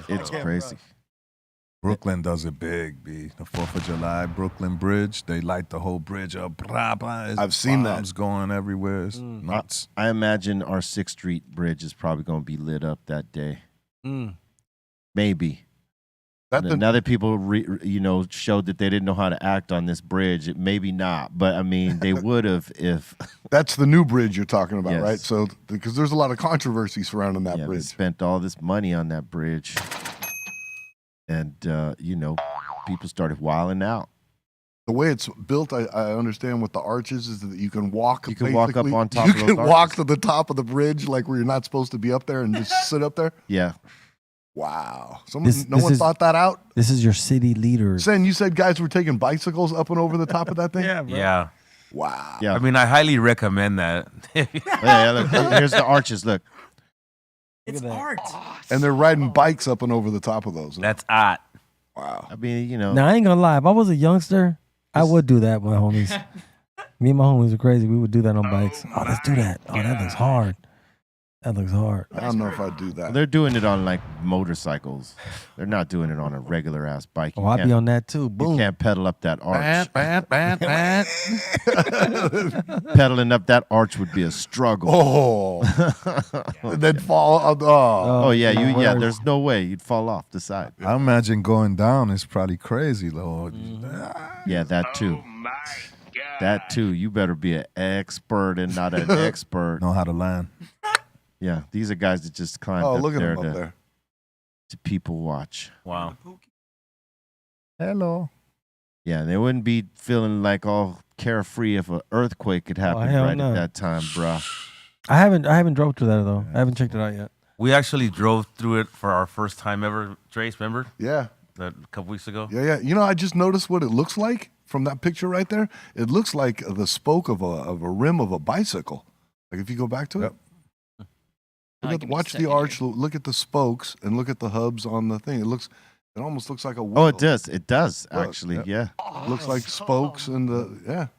It's crazy. Brooklyn does it big, B. The 4th of July, Brooklyn Bridge, they light the whole bridge up. Blah, blah. It's I've seen that. bombs going everywhere. It's nuts. I imagine our 6th Street Bridge is probably going to be lit up that day. Maybe. Now that people, showed that they didn't know how to act on this bridge, maybe not. But I mean, they would have if. That's the new bridge you're talking about, Yes. right? So, because there's a lot of controversy surrounding that They bridge. spent all this money on that bridge, and people started wilding out. The way it's built, I understand with the arches is that you can walk. You can walk up basically- on top You of those can arches. walk to the top of the bridge, like where you're not supposed to be up there, and just sit up there. Yeah. Wow. No This one is- thought that out. This is your city leader. Sen, you said guys were taking bicycles up and over the top of that thing. Yeah, bro. Yeah. Wow. Yeah. I mean, I highly recommend that. Yeah, look, here's the arches. Look. It's art. And they're riding bikes up and over the top of those. That's art. Wow. I mean, Now, I ain't gonna lie. If I was a youngster, I would do that with my homies. Me and my homies were crazy. We would do that on bikes. Oh, let's do that. Oh, that looks hard. That looks hard. I don't know if I'd do that. They're doing it on like motorcycles. They're not doing it on a regular ass bike. Oh, I'd be on that too. You Boom. can't pedal up that arch. Bad. Pedaling up that arch would be a struggle. Oh. They'd fall. Oh yeah, word. there's no way you'd fall off the side. I imagine going down is probably crazy, Lord. Yeah, that too. That too. You better be an expert and not an expert. Know how to land. Yeah, these are guys that just climbed Oh, up look at there. them up there. to people watch. Wow. Hello. Yeah, they wouldn't be feeling like all carefree if an earthquake could happen hell right no. at that time, bruh. I haven't drove through that though. I haven't checked it out yet. We actually drove through it for our first time ever, Trace, remember? Yeah. That a couple weeks ago? Yeah. You know, I just noticed what it looks like from that picture right there. It looks like the spoke of a rim of a bicycle. Like if you go back to it. Watch the arch, look at the spokes, and look at the hubs on the thing. It almost looks like a wheel. Oh, it does. It does, actually. Yeah. Looks like spokes and the,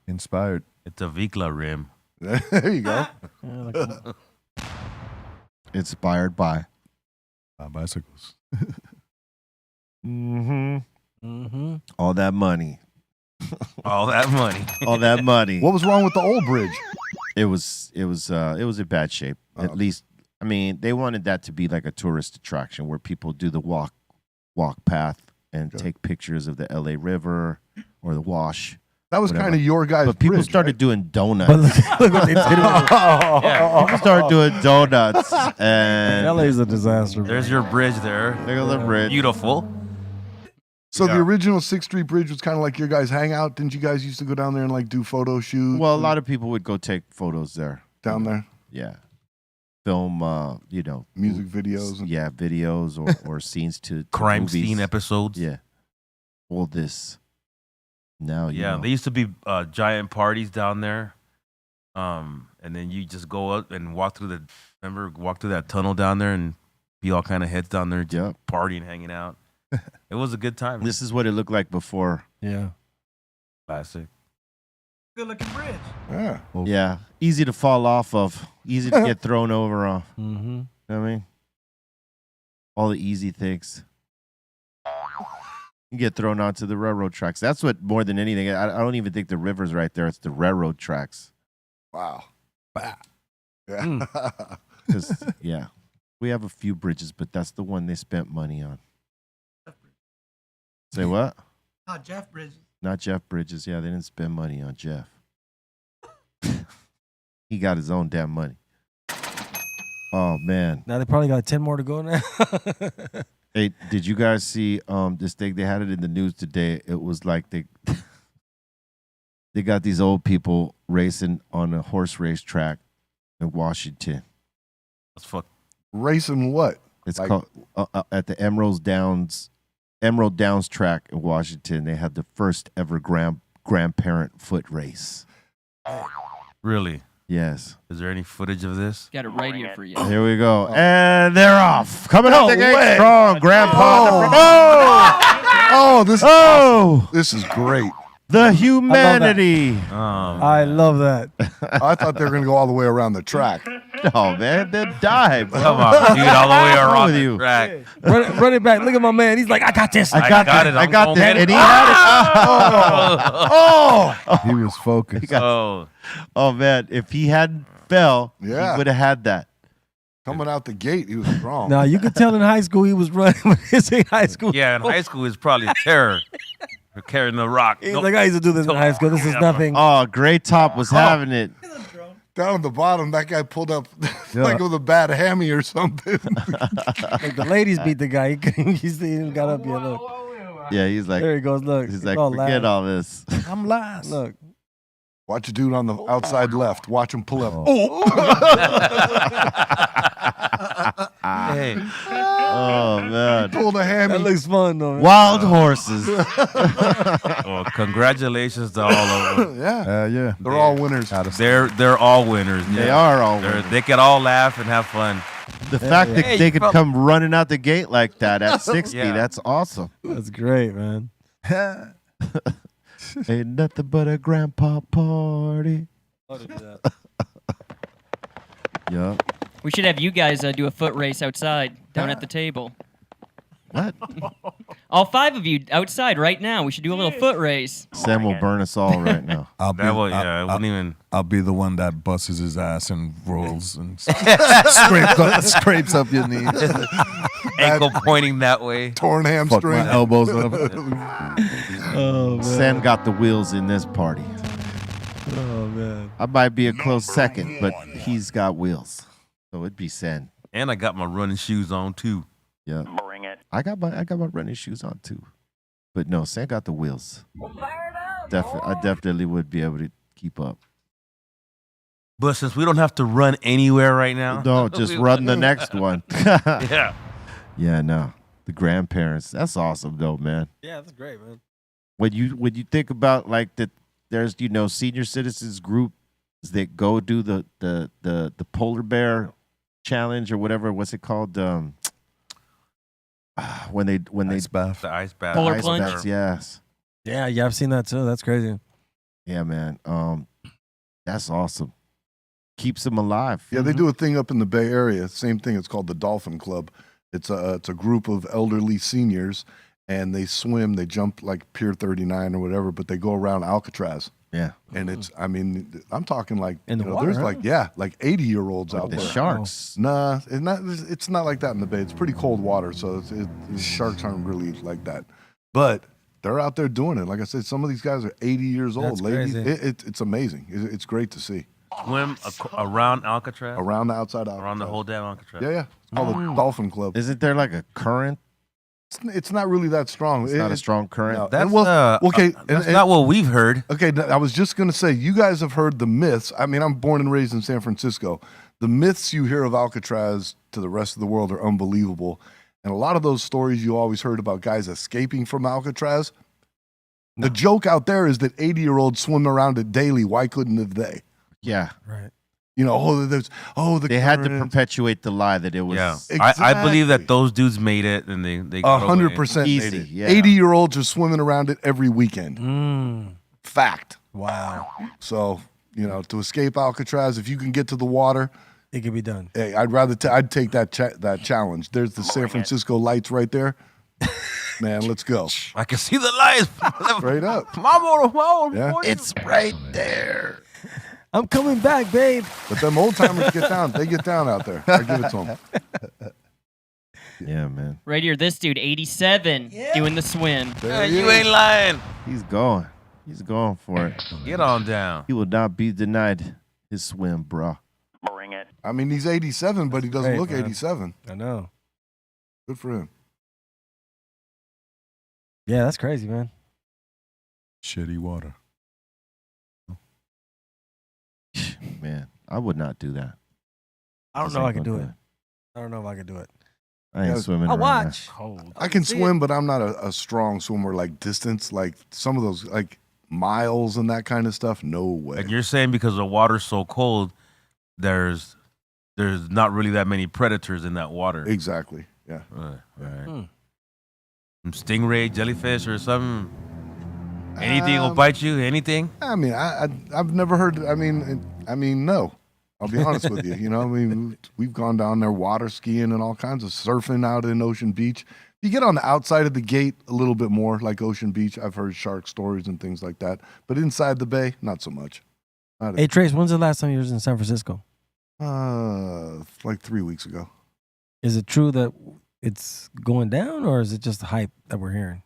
Inspired. It's a Vikla rim. There you go. Inspired by bicycles. Mm-hmm. All that money. All that money. All that money. What was wrong with the old bridge? It was in bad shape. At least, I mean, they wanted that to be like a tourist attraction where people do the walk path and take pictures of the LA River or the Wash. That was kind of your guys' But people bridge, started doing donuts. But look what they did. People started doing donuts, and LA's a disaster. There's your bridge there. Look at the bridge. Beautiful. So the original 6th Street Bridge was kind of like your guys' hangout. Didn't you guys used to go down there and like do photo shoots? Well, a lot of people would go take photos there. Down there? Yeah. Film, music videos. Yeah, videos or scenes to Crime movies. scene episodes. Yeah. All this. Now, Yeah, there used to be giant parties down there. And then you just go up and walk through that tunnel down there and be all kind of heads down there just partying, hanging out. It was a good time. This is what it looked like before. Yeah. Classic. Good looking bridge. Yeah. Yeah. Easy to fall off of. Easy to get thrown over off. Mm-hmm. You know what I mean? All the easy things. You get thrown onto the railroad tracks. That's what, more than anything, I don't even think the river's right there. It's the railroad tracks. Wow. Yeah. Because, yeah, we have a few bridges, but that's the one they spent money on. Say what? Not Jeff Bridges. Not Jeff Bridges. Yeah, they didn't spend money on Jeff. He got his own damn money. Oh, man. Now they probably got 10 more to go now. Hey, did you guys see this thing? They had it in the news today. It was like they got these old people racing on a horse race track in Washington. That's fuck. Racing what? It's called at the Emerald Downs track in Washington. They had the first ever grandparent foot race. Really? Yes. Is there any footage of this? Got it right here for you. Here we go. And they're off. Coming up the gate way. strong. Grandpa. This is great. The humanity. I love that. I thought they were going to go all the way around the track. Oh, man. They'll die, bro. Come on, dude, all the way What's wrong around with the you? track. Run it back. Look at my man. He's like, I got this. I got it. I I'm got going this. head And he had it. He was focused. Oh, man. If he hadn't fell, he would have had that. Coming out the gate, he was strong. Now, you could tell in high school he was running, but this ain't high school. Yeah, in high school is probably terror. For carrying the rock. He's like, I used to do this in high school. This is nothing. Oh, Great Top was having it. Down at the bottom, that guy pulled up like with a bad hammy or something. Like the ladies beat the guy. He even got up yet. Look. Yeah, he's like, There he goes. Look. he's It's like, all forget loud. all this. I'm last. Look. Watch a dude on the outside left. Watch him pull up. Hey. Oh, man. Pulled a hammy. That looks fun, though. Man. Wild horses. Well, congratulations to all of them. Yeah. They're all winners. They're all winners. They are all They're- winners. They can all laugh and have fun. The fact that Hey, they you could felt- come running out the gate like that at 60, Yeah. that's awesome. That's great, man. Ain't nothing but a grandpa party. Yeah. We should have you guys do a foot race outside, down at the table. What? All 5 of you outside right now. We should do a little foot race. Sam will burn us all right now. It wouldn't even. I'll be the one that busts his ass and rolls and scrapes up your knee. Ankle pointing that way. Torn Fuck hamstring. my elbows up. Oh, man. Sam got the wheels in this party. Oh, man. I might be a close second, but he's got wheels. So it'd be Sen. And I got my running shoes on too. Yeah. I got my running shoes on too. But no, Sam got the wheels. I definitely would be able to keep up. But since we don't have to run anywhere right now, No, just run the next one. Yeah. Yeah, no. The grandparents. That's awesome though, man. Yeah, that's great, man. When you think about like that, there's senior citizens groups that go do the polar bear challenge or whatever. What's it called? When they Ice bath. The ice bath. Polar ice plunge? baths, yes. Yeah, I've seen that too. That's crazy. Yeah, man. That's awesome. Keeps them alive. Yeah, they do a thing up in the Bay Area. Same thing. It's called the Dolphin Club. It's a group of elderly seniors, and they swim. They jump like Pier 39 or whatever, but they go around Alcatraz. Yeah, and it's. I mean, I'm talking like in the water. There's huh? like 80-year-olds out the there. sharks. Nah, it's not like that in the Bay. It's pretty cold water, so the sharks aren't really like that. But they're out there doing it. Like I said, some of these guys are 80 years old. That's Ladies, crazy. it's amazing. It's great to see. Swim around Alcatraz? Around the outside Alcatraz. Around the whole damn Alcatraz. Yeah. It's called the Dolphin Club. Isn't there like a current? It's not really that strong. It's not a strong current. No. That's, okay. That's not what we've heard. Okay, I was just going to say, you guys have heard the myths. I mean, I'm born and raised in San Francisco. The myths you hear of Alcatraz to the rest of the world are unbelievable. And a lot of those stories you always heard about guys escaping from Alcatraz, the joke out there is that 80-year-olds swim around it daily. Why couldn't they? Yeah. Right. You know, they had to perpetuate the lie that it was. Yeah, Exactly. I believe that those dudes made it, and they 100% easy. made it. Yeah. 80-year-olds are swimming around it every weekend. Fact. Wow. So, to escape Alcatraz, if you can get to the water, it can be done. Hey, I'd take that challenge. There's the San Francisco lights right there. Man, let's go. I can see the lights. Straight up. Yeah. It's right there. I'm coming back, babe. But them old timers get down. They get down out there. I give it to them. Yeah, man. Right here, this dude, 87, doing the swim. You ain't lying. He's going. He's going for it. Get on down. He will not be denied his swim, bro. Bring it. I mean, he's 87, but he doesn't Great, look man. 87. I know. Good for him. Yeah, that's crazy, man. Shitty water. Man, I would not do that. I don't Just know if I ain't could do gonna it. I don't know if I could do it. I ain't swimming I'll around watch. I can swim, but I'm not a strong swimmer like distance. Like some of those, like miles and that kind of stuff. No way. And you're saying because the water's so cold, there's not really that many predators in that water. Exactly. Yeah. Right. Some stingray, jellyfish, or something. Anything will bite you. Anything. I mean, I've never heard. I mean, no. I'll be honest with you. I mean, we've gone down there water skiing and all kinds of surfing out in Ocean Beach. You get on the outside of the gate a little bit more, like Ocean Beach. I've heard shark stories and things like that. But inside the bay, not so much. Hey, Trace, when's the last time you were in San Francisco? Like 3 weeks ago. Is it true that it's going down, or is it just the hype that we're hearing?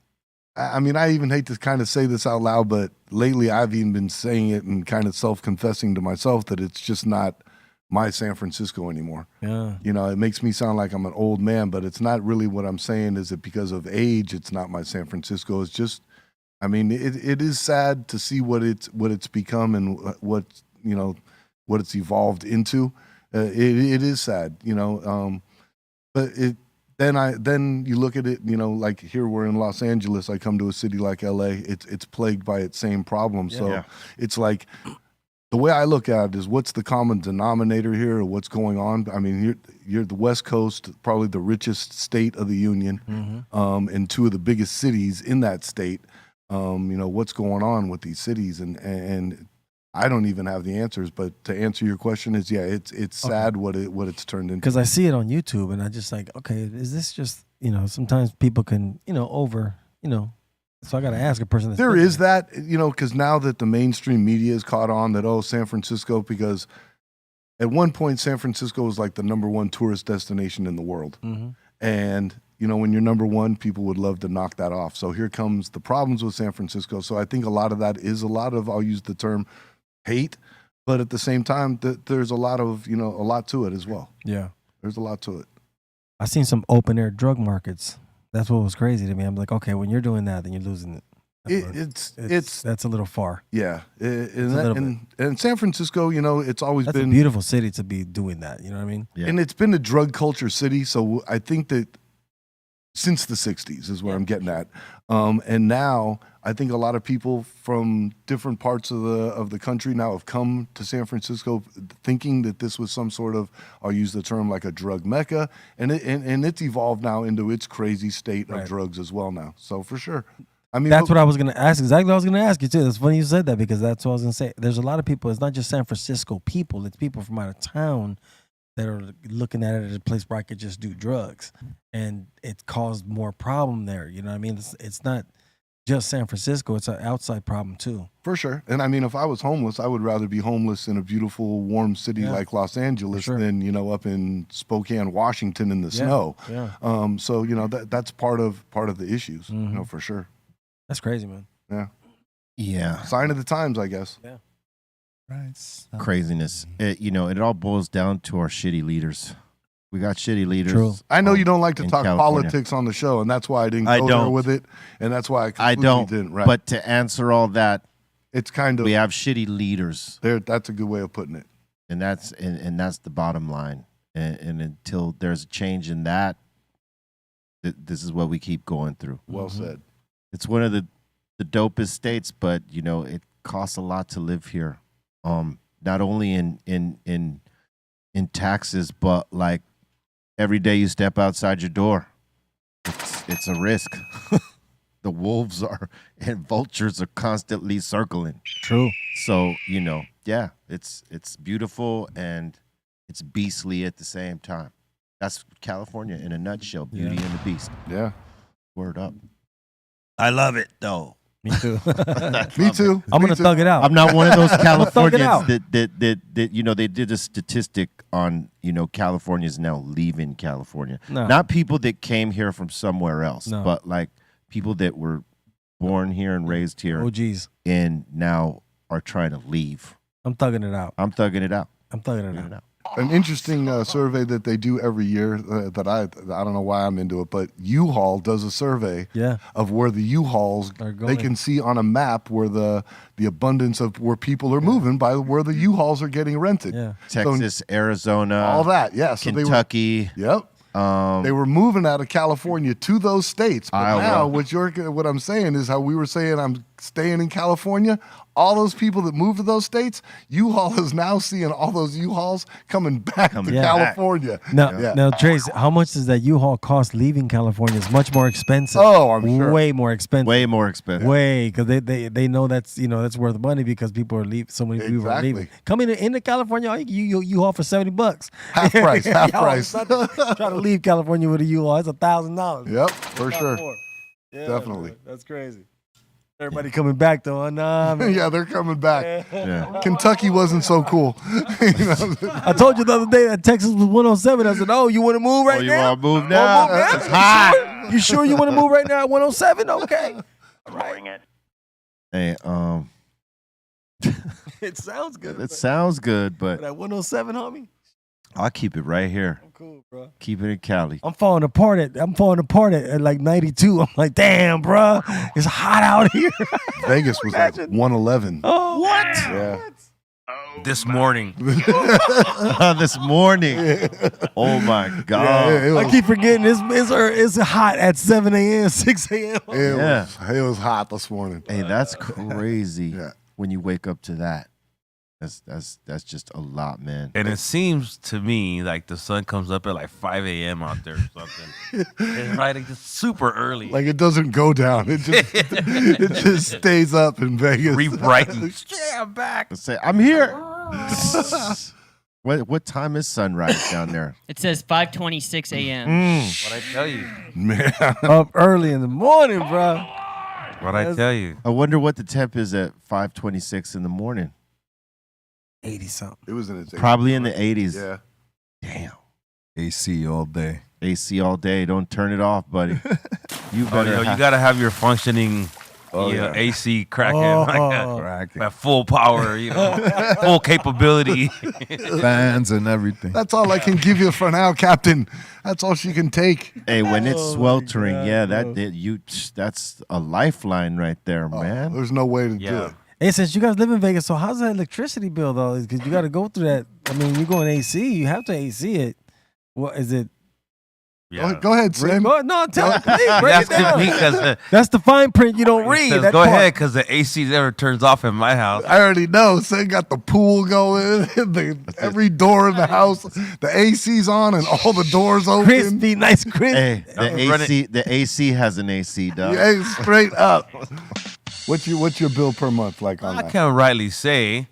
I mean, I even hate to kind of say this out loud, but lately I've even been saying it and kind of self-confessing to myself that it's just not my San Francisco anymore. Yeah. It makes me sound like I'm an old man, but it's not really what I'm saying. Is it because of age? It's not my San Francisco. It's just, I mean, it is sad to see what it's become and what it's evolved into. It is sad, but Then you look at it, like here we're in Los Angeles. I come to a city like LA. It's plagued by its same problem. So it's like the way I look at it is what's the common denominator here, or what's going on. I mean, you're the West Coast, probably the richest state of the union, and two of the biggest cities in that state. What's going on with these cities, and I don't even have the answers. But to answer your question is, it's sad what it's turned into. Because I see it on YouTube, and I just like, okay, is this just sometimes people can so I got to ask a person. There is that because now that the mainstream media has caught on that San Francisco, because at one point San Francisco was like the #1 tourist destination in the world, and when you're #1, people would love to knock that off. So here comes the problems with San Francisco. So I think a lot of that is I'll use the term hate, but at the same time, there's a lot of a lot to it as well. Yeah, there's a lot to it. I seen some open air drug markets. That's what was crazy to me. I'm like, okay, when you're doing that, then you're losing it. That's a little far. Yeah, and San Francisco, it's always That's been a beautiful city to be doing that. You know what I mean? And it's been a drug culture city. So I think that since the 60s is where I'm getting at. And now I think a lot of people from different parts of the country now have come to San Francisco thinking that this was some sort of, I'll use the term, like a drug mecca. And it's evolved now into its crazy state of drugs as well now. So for sure. I mean, that's what I was going to ask. Exactly what I was going to ask you too. It's funny you said that because that's what I was going to say. There's a lot of people. It's not just San Francisco people. It's people from out of town that are looking at it as a place where I could just do drugs, and it caused more problem there. You know what I mean? It's not just San Francisco. It's an outside problem too. For sure. And I mean, if I was homeless, I would rather be homeless in a beautiful, warm city like Los Angeles than, up in Spokane, Washington in the snow. Yeah. So, that's part of the issues, for sure. That's crazy, man. Yeah. Yeah. Sign of the times, I guess. Yeah. Right. Craziness. It all boils down to our shitty leaders. We got shitty leaders. True. I know you don't like to talk California. politics on the show, and that's why I didn't go there with it, and that's why I didn't. Right. But to answer all that, it's kind of we have shitty leaders. That's a good way of putting it. And that's the bottom line. And until there's a change in that, this is what we keep going through. Well said. It's one of the dopest states, but it costs a lot to live here. Not only in taxes, but like every day you step outside your door, it's a risk. The wolves and vultures are constantly circling. True. So it's beautiful and it's beastly at the same time. That's California in a nutshell. Beauty and the Beast. Yeah. Word up. I love it though. Me too. Me too. I'm gonna thug it out. I'm not one of those thug it Californians out. that they did a statistic on Californians now leaving California. No. Not people that came here from somewhere else, No. but like people that were born here and raised here. Oh geez. And now are trying to leave. I'm thugging it out. I'm thugging it out. I'm thugging it out. An interesting survey that they do every year that I don't know why I'm into it, but U-Haul does a survey of where the U-Hauls they can see on a map where the abundance of where people are moving by where the U-Hauls are getting rented. Yeah. Texas, Arizona, all that. Yeah. So Kentucky. They were moving out of California to those states. But Iowa. now what I'm saying is how we were saying I'm staying in California. All those people that moved to those states, U-Haul is now seeing all those U-Hauls coming back to California. Now, Trace, how much does that U-Haul cost leaving California? It's much more expensive. Oh, I'm sure. Way more expensive. Way more expensive. Way, because they know that's worth money because people are leaving. So many people are leaving. Coming into California, you U-Haul for $70. Half price. Half price. Try to leave California with a U-Haul, it's $1,000. Yep, for sure. Yeah, definitely. Man, that's crazy. Everybody coming back though, nah, man. Yeah, they're coming back. Yeah. Kentucky wasn't so cool. I told you the other day that Texas was 107. I said, "Oh, you want to move right now? You want to move now? It's hot. You sure you want to move right now at 107? Okay, right. Hey, it sounds good. It sounds good, but at 107, homie, I'll keep it right here. I'm cool, bro. Keep it in Cali. I'm falling apart at like 92. I'm like, damn, bro, it's hot out here. Vegas was like 111. Oh, what? Yeah. This morning. This morning. Oh my God. Yeah, I keep forgetting it's hot at 7 a.m., 6 a.m. It was hot this morning. Hey, that's crazy. Yeah. When you wake up to that. That's just a lot, man. And it seems to me like the sun comes up at like 5 a.m. out there or something. It's right, like, just super early. Like it doesn't go down. It just stays up in Vegas. Re-brightens. Yeah, I'm back. Let's say I'm here. What time is sunrise down there? It says 5:26 a.m. What I tell you? Man. Up early in the morning, bro. What I tell you? I wonder what the temp is at 5:26 in the morning. 80 something. It was in its 80s. Probably in the 80s. Yeah. Damn. AC all day. AC all day. Don't turn it off, buddy. You better. You got to have your functioning AC cracking at full power, full capability, fans and everything. That's all I can give you for now, Captain. That's all she can take. Hey, when it's sweltering, that's a lifeline right there, man. There's no way to do it. Hey, since you guys live in Vegas, so how's that electricity bill though? Because you got to go through that. I mean, you're going AC, you have to AC it. What is it? Yeah. Go ahead, Sam. No, tell me. Break it down. Because That's the fine print you don't read. says, That go part. ahead, because the AC never turns off in my house. I already know. Sam got the pool going, every door in the house, the AC's on, and all the doors open. Crispy, nice crispy. Hey, the AC has an AC, dog. Hey, straight up. What's your bill per month like on I that? can't rightly say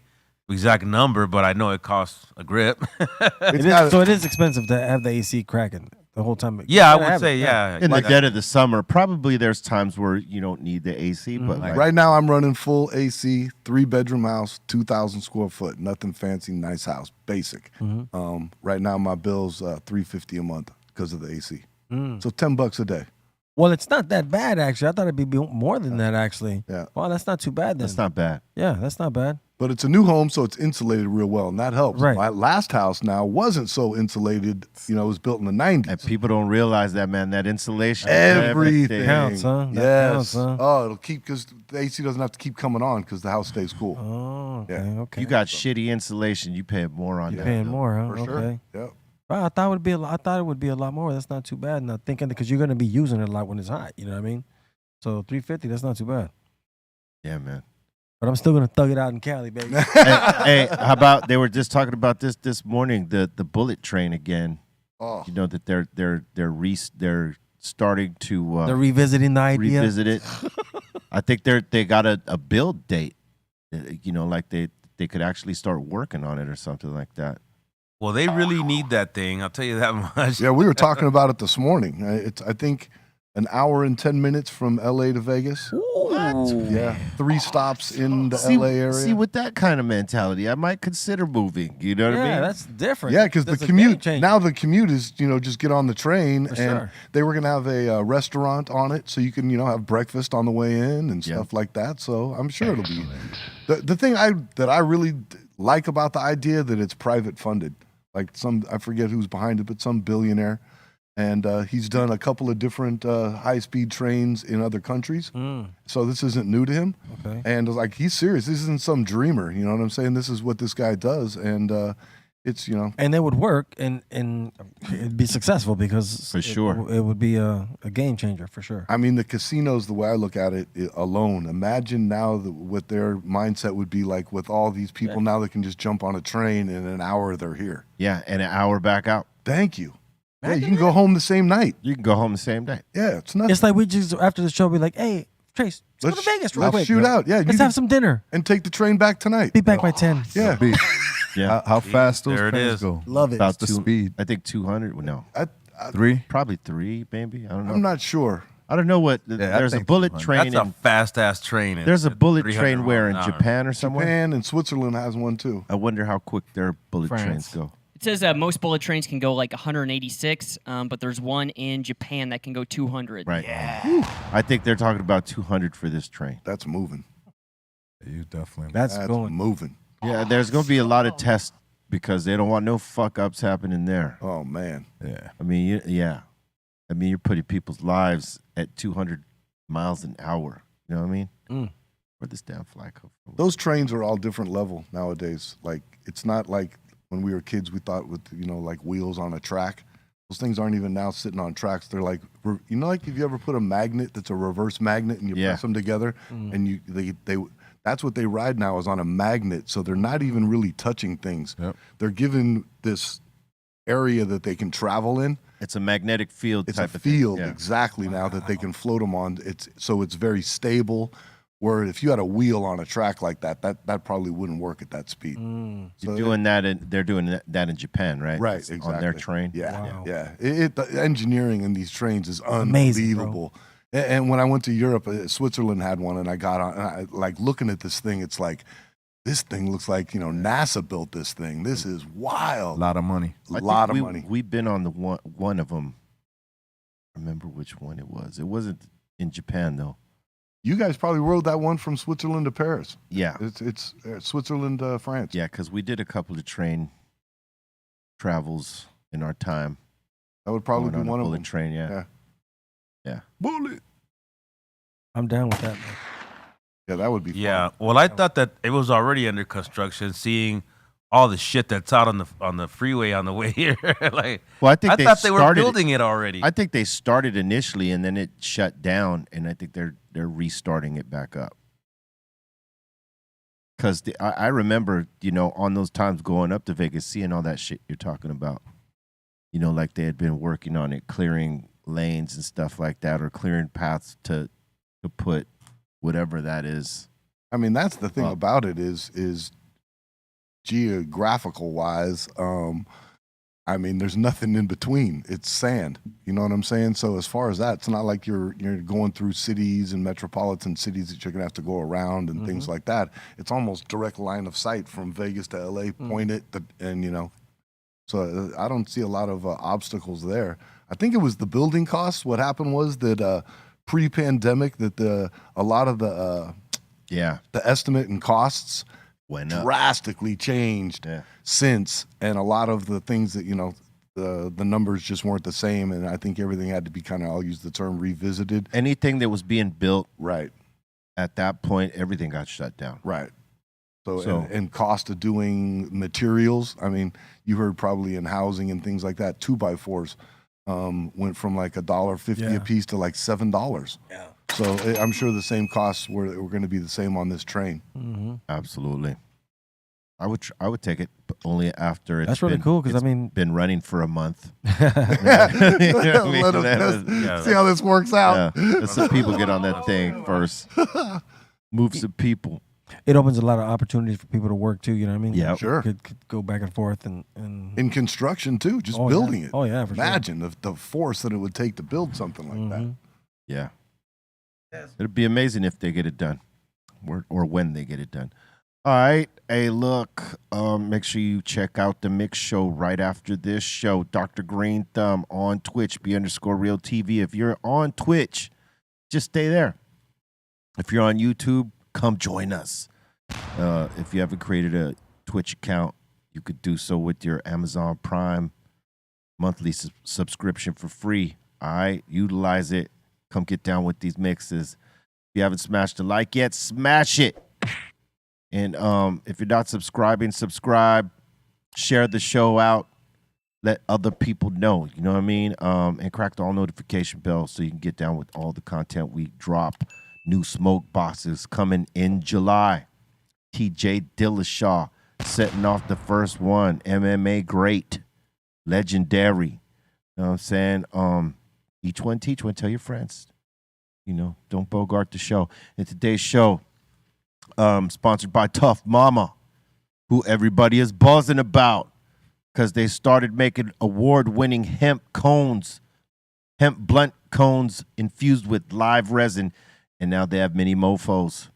exact number, but I know it costs a grip. So it is expensive to have the AC cracking the whole time. Yeah, I would say, yeah. In the dead of the summer, probably there's times where you don't need the AC, but like, Right now I'm running full AC, 3-bedroom house, 2,000 square foot, nothing fancy, nice house, basic. Right now my bill's $350 a month because of the AC. So $10 a day. Well, it's not that bad actually. I thought it'd be more than that actually. Yeah. Well, that's not too bad then. that's not bad. Yeah, that's not bad. But it's a new home, so it's insulated real well, and that helps. Right. My last house now wasn't so insulated. It was built in the 90s. And people don't realize that, man. That insulation, Everything counts, huh? That Yes. counts, huh? Oh, it'll keep because the AC doesn't have to keep coming on because the house stays cool. Oh, okay, okay. You got shitty insulation, you pay more on that. paying more, huh? For Okay. sure. Yep. Wow, I thought it would be a lot more. That's not too bad. Not thinking because you're gonna be using it a lot when it's hot. You know what I mean? So $350, that's not too bad. Yeah, man. But I'm still gonna thug it out in Cali, baby. hey, how about they were just talking about this morning, the bullet train again. Oh. You know that they're starting to They're revisiting the idea. revisit it. I think they got a build date. Like they could actually start working on it or something like that. Well, they really need that thing. I'll tell you that much. Yeah, we were talking about it this morning. It's I think an hour and 10 minutes from LA to Vegas. What? Yeah, 3 stops in the LA area. See, with that kind of mentality, I might consider moving. You know what I mean? Yeah, that's different. Yeah, because the That's a commute game changer. now the commute is just get on the train, and sure. they were gonna have a restaurant on it, so you can have breakfast on the way in and stuff like that. So I'm sure it'll be the thing that I really like about the idea that it's private funded. Like I forget who's behind it, but some billionaire, and he's done a couple of different high-speed trains in other countries. So this isn't new to him. Okay. And he's serious. This isn't some dreamer. You know what I'm saying? This is what this guy does, and it's and it would work and it'd be successful because For sure. it would be a game changer for sure. I mean, the casinos, the way I look at it alone, imagine now what their mindset would be like with all these people now that can just jump on a train and in an hour they're here. Yeah, and an hour back out. Thank you. Yeah, you can go home the same night. You can go home the same day. Yeah, it's nothing. It's like we just after the show be like, hey Trace, let's go to Vegas real let's quick. shoot out. Yeah, Let's have some dinner. and take the train back tonight. Be back by 10. Yeah. Yeah. How fast those There it trains is. go? Love it. About the speed? I think 200. No, 3? probably 3, maybe. I don't know. I'm not sure. I don't know what. I There's a think bullet 200. train. That's a fast-ass train. There's a bullet 300 train where in miles an hour. Japan or somewhere. Japan and Switzerland has one too. I wonder how quick their bullet France. trains go. It says most bullet trains can go like 186, but there's one in Japan that can go 200. Right. Yeah. I think they're talking about 200 for this train. That's moving. You definitely. That's That's going. moving. Yeah, there's going to be a lot of tests because they don't want no fuck ups happening there. Oh man. Yeah. I mean, you're putting people's lives at 200 miles an hour. You know what I mean? Where'd this damn flag come from? Those trains are all different level nowadays. Like it's not like when we were kids we thought with like wheels on a track. Those things aren't even now sitting on tracks. They're like like if you ever put a magnet that's a reverse magnet and you press them together and they that's what they ride now is on a magnet. So they're not even really touching things. Yep. They're given this area that they can travel in. It's a magnetic field It's type a of thing. field Yeah. exactly now that they can float them on. It's very stable. Where if you had a wheel on a track like that probably wouldn't work at that speed. You're doing that, and they're doing that in Japan, right? Right, It's exactly. On their train. Yeah, Wow. yeah. The engineering in these trains is Amazing, unbelievable. And when I went to Europe, Switzerland had one, and I got on. And I, like looking at this thing, it's like this thing looks like NASA built this thing. This is A wild. lot of money. A lot of we, money. We've been on the one of them. I remember which one it was. It wasn't in Japan though. You guys probably rode that one from Switzerland to Paris. Yeah. It's Switzerland, France. Yeah, because we did a couple of train travels in our time. That would probably Going be on a one of bullet them. train, yeah. Bullet. I'm down with that. Man. Yeah, that would be fun. Yeah. Well, I thought that it was already under construction. Seeing all the shit that's out on the freeway on the way here, like, Well, I thought they were building it already. I think they started initially and then it shut down, and I think they're restarting it back up. Because I remember, on those times going up to Vegas, seeing all that shit you're talking about. Like they had been working on it, clearing lanes and stuff like that, or clearing paths to put whatever that is. I mean, that's the thing about it is geographical wise. I mean, there's nothing in between. It's sand. You know what I'm saying? So as far as that, it's not like you're going through cities and metropolitan cities that you're gonna have to go around and things like that. It's almost direct line of sight from Vegas to LA, point it, and So I don't see a lot of obstacles there. I think it was the building costs. What happened was that pre-pandemic, that a lot of the estimate and costs went up, drastically changed since, and a lot of the things that the numbers just weren't the same, and I think everything had to be kind of, I'll use the term, revisited. Anything that was being built right at that point, everything got shut down. Right. So and cost of doing materials. I mean, you heard probably in housing and things like that, 2x4s went from like $1.50 a piece to like $7. Yeah. So I'm sure the same costs were going to be the same on this train. Mm-hmm. Absolutely. I would take it, but only after it's That's really cool, because been running for a month. Let them see how this works out. Yeah. Let some people get on that thing first. Move some people. It opens a lot of opportunities for people to work too. You know what I mean? Yeah, sure. Could go back and forth and in construction too, just building it. Oh yeah, for Imagine the force that it would take to build something like that. Yeah. It'd be amazing if they get it done, or when they get it done. All right. Hey, look, make sure you check out the Mix Show right after this show. Dr. Greenthumb on Twitch, B_RealTV. If you're on Twitch, just stay there. If you're on YouTube, come join us. If you haven't created a Twitch account, you could do so with your Amazon Prime monthly subscription for free. All right, utilize it. Come get down with these mixes. If you haven't smashed a like yet, smash it. And if you're not subscribing, subscribe. Share the show out. Let other people know. You know what I mean? And crack the all notification bell so you can get down with all the content we drop. New smoke boxes coming in July. TJ Dillashaw setting off the first one. MMA great. Legendary. You know what I'm saying? Each one teach one. Tell your friends. Don't bogart the show. And today's show, sponsored by Tough Mama, who everybody is buzzing about because they started making award-winning hemp blunt cones infused with live resin. And now they have mini mofos.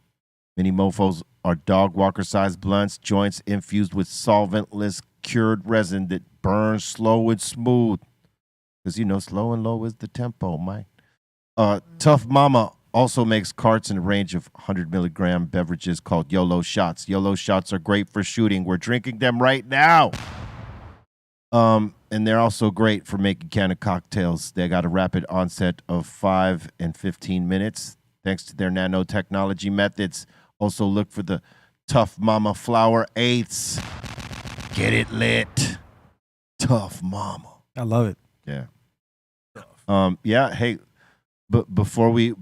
Mini mofos are dog walker-sized blunts, joints infused with solventless cured resin that burns slow and smooth. Because, slow and low is the tempo, man. Tough Mama also makes carts in a range of 100-milligram beverages called YOLO shots. YOLO shots are great for shooting. We're drinking them right now. And they're also great for making canned cocktails. They got a rapid onset of 5 and 15 minutes. Thanks to their nanotechnology methods. Also look for the Tough Mama Flower 8s. Get it lit. Tough Mama. I love it. Yeah. Yeah, hey, but before we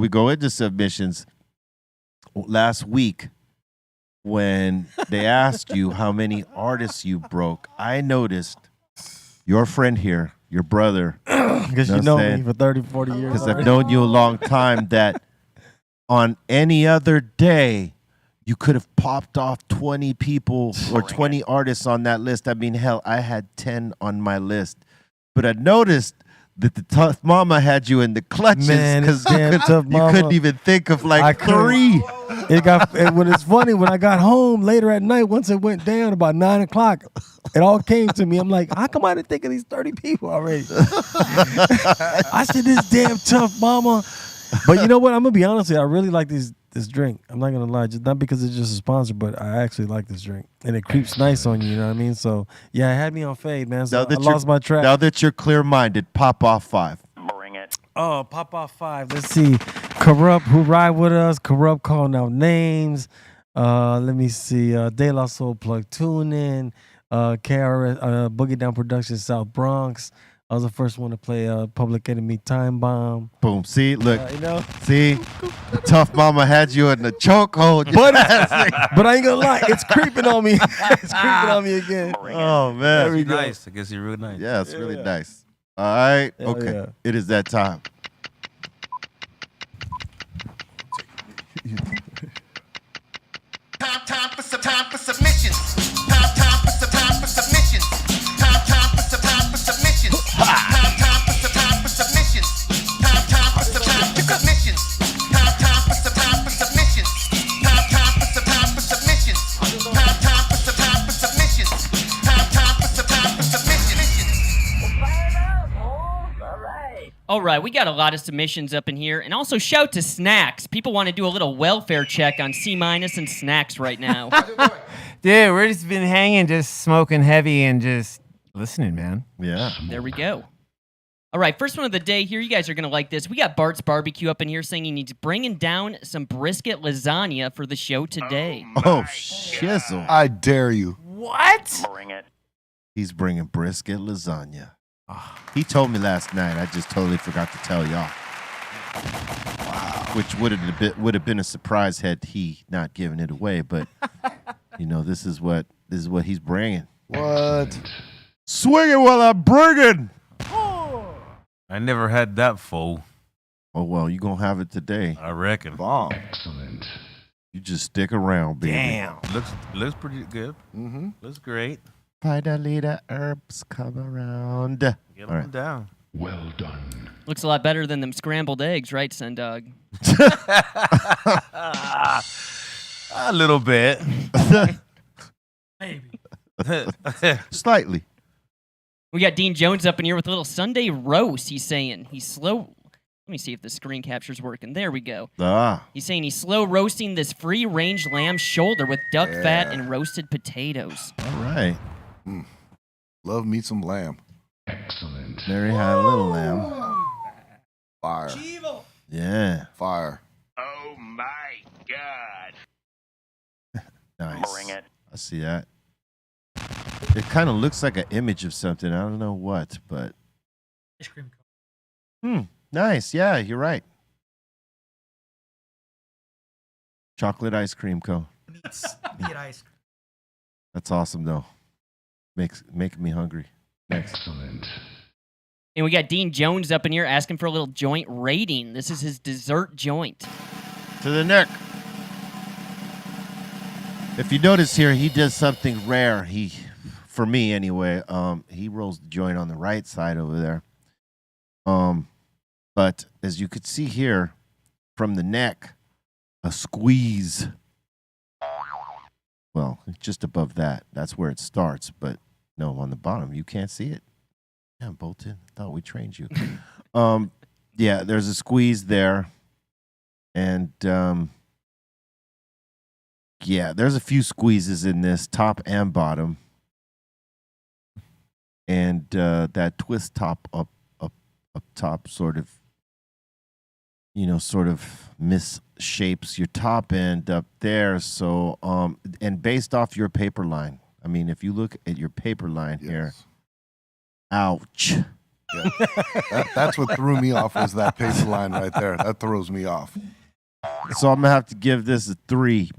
go into submissions, last week when they asked you how many artists you broke, I noticed your friend here, your brother, because you know me for 30, 40 years. Because I've known you a long time, that on any other day, you could have popped off 20 people or 20 artists on that list. I mean, hell, I had 10 on my list. But I noticed that the Tough Mama had you in the clutches because you couldn't even think of like 3. When it's funny, when I got home later at night, once it went down about 9 o'clock, it all came to me. I'm like, how come I didn't think of these 30 people already? I said, this damn Tough Mama. But you know what? I'm gonna be honest with you. I really like this drink. I'm not gonna lie, just not because it's just a sponsor, but I actually like this drink, and it creeps nice on you. You know what I mean? So yeah, it had me on fade, man. So I lost my track. Now that you're clear-minded, pop off 5. Bring it. Oh, pop off 5. Let's see. Corrupt, who ride with us? Corrupt calling out names. Let me see. De La Soul Plug Tune In. KRS Boogie Down Productions South Bronx. I was the first one to play Public Enemy Time Bomb. Boom. See, look. You know? See, Tough Mama had you in the chokehold. But I ain't gonna lie, it's creeping on me. It's creeping on me again. Oh man, There we go. Nice. I guess you're real nice. yeah, it's really nice. All right, Hell okay, yeah. it is that time. Time for submissions. Time for submissions. Time for submissions. Time for submissions. Time for submissions. Time for submissions. Time for submissions. Time for submissions. Time for submissions. All right, we got a lot of submissions up in here, and also shout to Snacks. People want to do a little welfare check on C- and Snacks right now. Dude, we're just been hanging, just smoking heavy and just listening, man. Yeah. There we go. All right, first one of the day here. You guys are going to like this. We got Bart's Barbecue up in here saying he needs bringing down some brisket lasagna for the show today. Oh shizzle! I dare you. What? Bring it. He's bringing brisket lasagna. He told me last night. I just totally forgot to tell y'all. Wow. Which would have been a surprise had he not given it away. But you know, this is what he's bringing. What? Swing it while I'm bringing. I never had that full. Oh well, you gonna have it today. I reckon. Bomb. Excellent. You just stick around, baby. Damn. Looks pretty good. Mm-hmm. Looks great. Finally, the herbs come around. Get All them right. down. Well done. Looks a lot better than them scrambled eggs, right, Sendog? A little bit. Maybe. Slightly. We got Dean Jones up in here with a little Sunday roast. He's saying he's slow. Let me see if the screen capture's working. There we go. Ah. He's saying he's slow roasting this free-range lamb shoulder with duck fat and roasted potatoes. All right. Love me some lamb. Excellent. Mary had a little lamb. Fire. Yeah. Fire. Oh my God. Nice. Bring it. I see that. It kind of looks like an image of something. I don't know what, but. Ice cream cone. Nice. Yeah, you're right. Chocolate ice cream cone. Meat ice cream. That's awesome, though. Making me hungry. Next. Excellent. And we got Dean Jones up in here asking for a little joint rating. This is his dessert joint. To the neck. If you notice here, he does something rare. For me anyway, he rolls the joint on the right side over there. But as you could see here, from the neck, a squeeze. Well, just above that. That's where it starts. But no, on the bottom, you can't see it. Yeah, Bolton. Thought we trained you. Yeah, there's a squeeze there. And yeah, there's a few squeezes in this, top and bottom. And that twist top up top sort of misshapes your top end up there. So and based off your paper line. I mean, if you look at your paper line here, ouch. Yeah. That's what threw me off was that paper line right there. That throws me off. So I'm gonna have to give this a 3.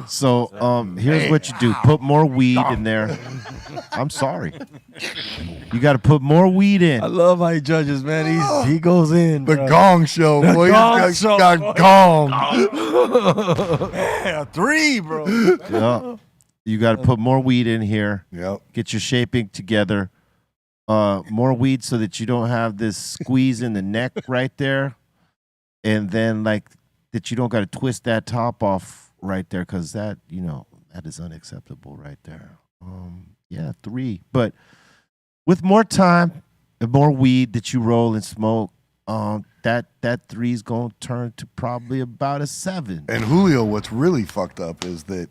So here's what you do: put more weed in there. I'm sorry. You got to put more weed in. I love how he judges, man. He goes in. The bro. gong show, boy. He's got gong. Yeah, 3, bro. Yeah. You got to put more weed in here. Yep. Get your shaping together. More weed so that you don't have this squeeze in the neck right there, and then like that you don't got to twist that top off right there because that that is unacceptable right there. Yeah, 3. But with more time, the more weed that you roll and smoke, that 3's gonna turn to probably about a 7. And Julio, what's really fucked up is that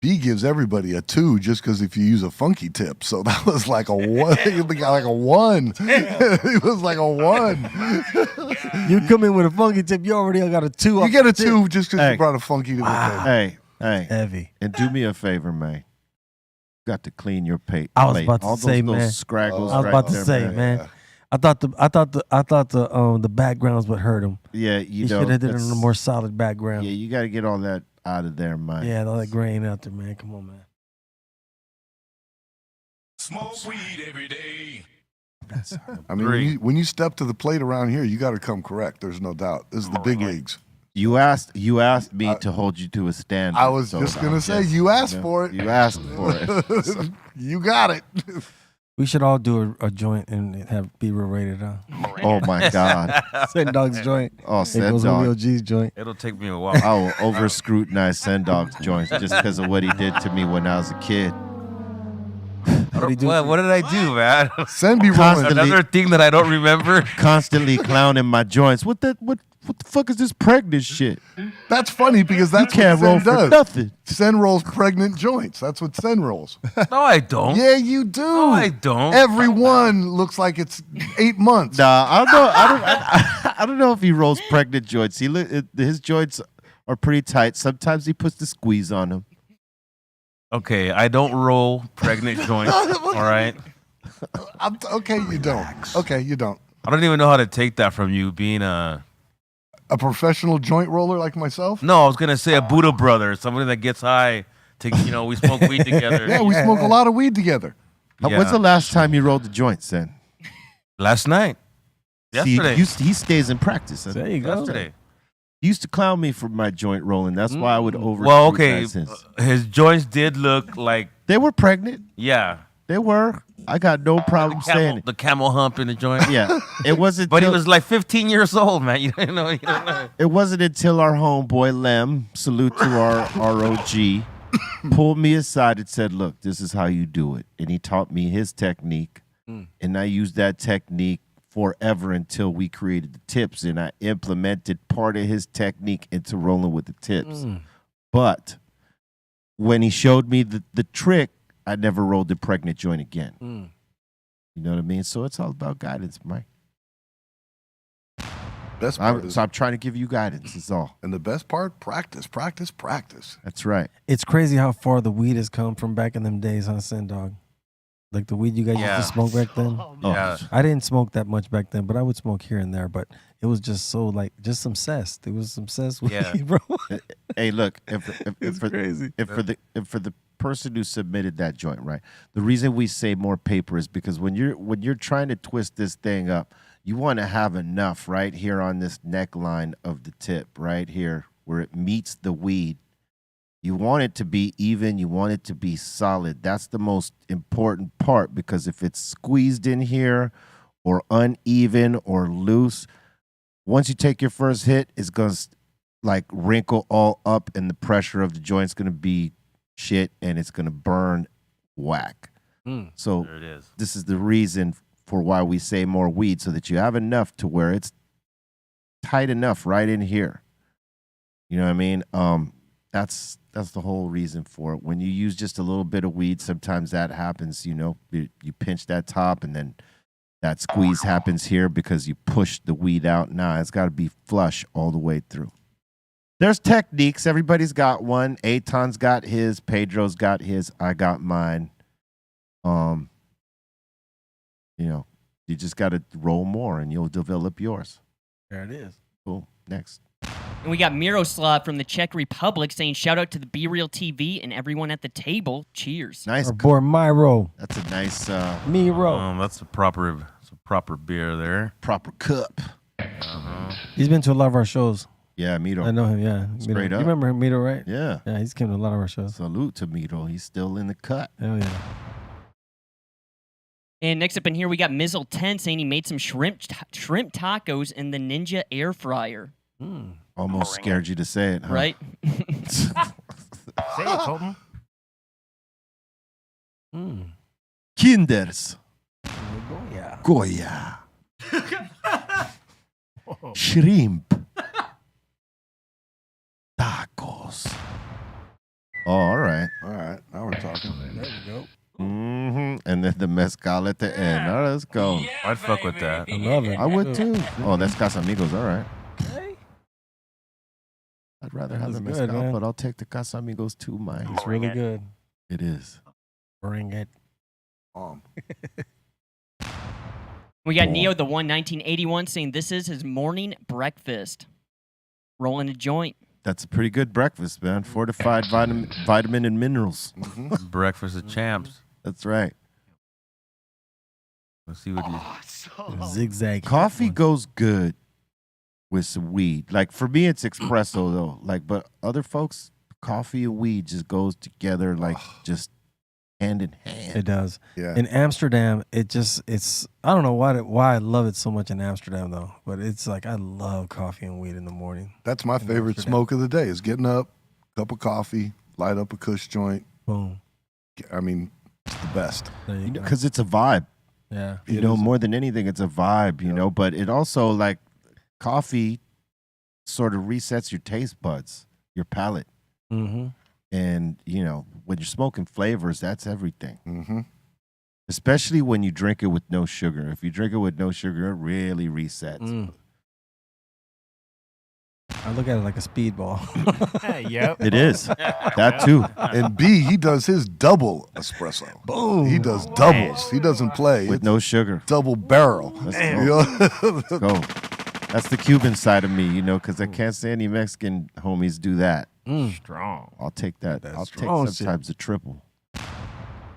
B gives everybody a 2 just because if you use a funky tip. So that was like a 1. You got like a 1. It was like a 1. You come in with a funky tip, you already got a 2. You get a 2 just because you brought a funky to the table. Hey, heavy. And do me a favor, man. Got to clean your plate. I was about to All say, those man. Scraggles I was right about to there, say, man. I thought the backgrounds would hurt him. Yeah, you should have did it on a more solid background. Yeah, you got to get all that out of there, man. Yeah, all that grain out there, man. Come on, man. Smoke weed every day. I mean, when you step to the plate around here, you got to come correct. There's no doubt. This is the big leagues. You asked me to hold you to a standard. I was just gonna say you asked for it. You asked for it. So. You got it. We should all do a joint and be rated, huh? Oh my God. Send Dog's joint. Oh, Send It goes Dog. Julio G's joint. It'll take me a while. I will over scrutinize Send Dog's joints just because of what he did to me when I was a kid. What did I do, man? Send be rolling. Another thing that I don't remember. Constantly clowning my joints. What the fuck is this pregnant shit? That's funny because that's you can't what roll Sen for does. nothing. Sen rolls pregnant joints. That's what Sen rolls. No, I don't. Yeah, you do. No, I don't. Every one looks like it's 8 months. Nah, I don't know. I don't know if he rolls pregnant joints. His joints are pretty tight. Sometimes he puts the squeeze on them. Okay, I don't roll pregnant joints. All right. Okay, you don't. Okay, you don't. I don't even know how to take that from you being A professional joint roller like myself? No, I was gonna say a Buddha brother, somebody that gets high. We smoke weed together. Yeah, we smoke a lot of weed together. Yeah. When's the last time you rolled the joints, then? Last night. Yesterday. See, he stays in practice. There you go. Yesterday. He used to clown me for my joint rolling. That's why I would over. Well, okay, his joints did look like they were pregnant. Yeah, they were. I got no problem saying it. The camel hump in the joint. Yeah, it wasn't. But he was like 15 years old, man. You don't know. It wasn't until our homeboy Lem, salute to our ROG, pulled me aside and said, "Look, this is how you do it," and he taught me his technique, and I used that technique forever until we created the tips, and I implemented part of his technique into rolling with the tips. But when he showed me the trick, I never rolled the pregnant joint again. You know what I mean? So it's all about guidance, Mike. Best part so I'm trying to give you guidance, is all. And the best part, practice. That's right. It's crazy how far the weed has come from back in them days, huh, Sen Dog? Like the weed you guys used to smoke back then? Yeah. I didn't smoke that much back then, but I would smoke here and there. But it was just so just some cess. It was some cess weed, bro. Hey, look, It's crazy. If for the person who submitted that joint, right? The reason we say more paper is because when you're trying to twist this thing up, you want to have enough right here on this neckline of the tip, right here where it meets the weed. You want it to be even. You want it to be solid. That's the most important part, because if it's squeezed in here or uneven or loose, once you take your first hit, it's going to like wrinkle all up, and the pressure of the joint's going to be shit, and it's going to burn whack. So There it is. this is the reason for why we say more weed, so that you have enough to where it's tight enough right in here. You know what I mean? That's the whole reason for it. When you use just a little bit of weed, sometimes that happens, you know. You pinch that top, and then that squeeze happens here because you push the weed out. Nah, it's got to be flush all the way through. There's techniques. Everybody's got one. Aton's got his. Pedro's got his. I got mine. You know, you just got to roll more, and you'll develop yours. There it is. Cool. Next. And we got Miroslav from the Czech Republic saying, shout out to the Be Real TV and everyone at the table. Cheers. Nice. Our boy Myro. That's a nice Miro. That's a proper beer there. proper cup. He's been to a lot of our shows. Yeah, Mito. I know him, yeah. Straight Mito. up. You remember him, Mito, right? Yeah. Yeah, he's came to a lot of our shows. Salute to Mito. He's still in the cut. Hell yeah. And next up in here, we got Mizzle 10 saying he made some shrimp tacos in the Ninja air fryer. Almost scared you to say it, huh? Right? Say it, Colton. Kinders. Yeah. Goya. Shrimp. Tacos. Oh, all right. All right, now we're talking. There we go. And then the mezcal at the end. All right, let's go. I'd fuck with that. I love it. I would too. Oh, that's Casamigos. All right. I'd rather have the That's mezcal, good, man. but I'll take the Casamigos too, man. It's really good. It is. Bring it. We got Neo the One 1981 saying this is his morning breakfast. Rolling a joint. That's a pretty good breakfast, man. Fortified vitamin and minerals. Breakfast of champs. That's right. Let's see what you. Zigzag. Coffee goes good with some weed. Like for me, it's espresso though. Like, but other folks, coffee and weed just goes together, like just hand in hand. It does. Yeah. In Amsterdam, it's I don't know why I love it so much in Amsterdam though, but it's like I love coffee and weed in the morning. That's my favorite smoke of the day. Is getting up, cup of coffee, light up a Kush joint. Boom. I mean, it's the best. Because it's a vibe. Yeah. You know, more than anything, it's a vibe, you know, but it also, like, coffee sort of resets your taste buds, your palate. Mm-hmm. And, you know, when you're smoking flavors, that's everything. Mm-hmm. Especially when you drink it with no sugar. If you drink it with no sugar, it really resets. I look at it like a speedball. Yep. It is. That too. And B, he does his double espresso. Boom. He does doubles. He doesn't play. With no sugar. Double barrel. Let's You go. know? Let's go. That's the Cuban side of me, you know, because I can't say any Mexican homies do that. Strong. I'll take that. I'll take strong sometimes a triple.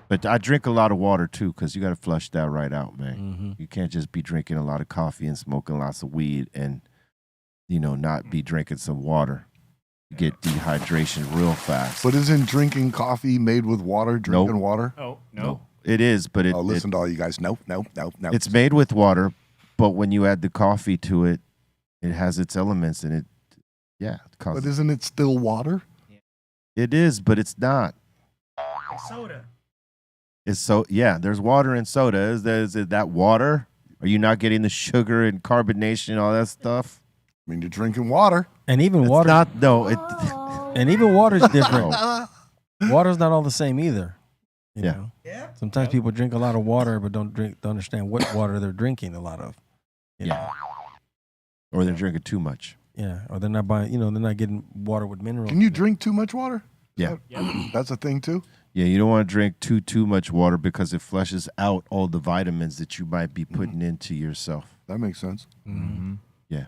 But I drink a lot of water too, because you got to flush that right out, man. You can't just be drinking a lot of coffee and smoking lots of weed and, you know, not be drinking some water. You get dehydration real fast. But isn't drinking coffee made with water, drinking water? Oh, no. It is, but listen to all you guys. Nope. It's made with water, but when you add the coffee to it, it has its elements and it causes. But isn't it still water? It is, but it's not. Soda. It's there's water in soda. Is it that water? Are you not getting the sugar and carbonation, all that stuff? I mean, you're drinking water. And even It's water. not, no. And even water's different. Water's not all the same either. You Yeah. know? Yeah. Sometimes people drink a lot of water, but don't understand what water they're drinking a lot of. You know? Or they're drinking too much. Yeah. Or they're not buying. You know, they're not getting water with minerals. Can you drink too much water? Yeah. That's a thing too. Yeah, you don't want to drink too much water because it flushes out all the vitamins that you might be putting into yourself. That makes sense. Yeah.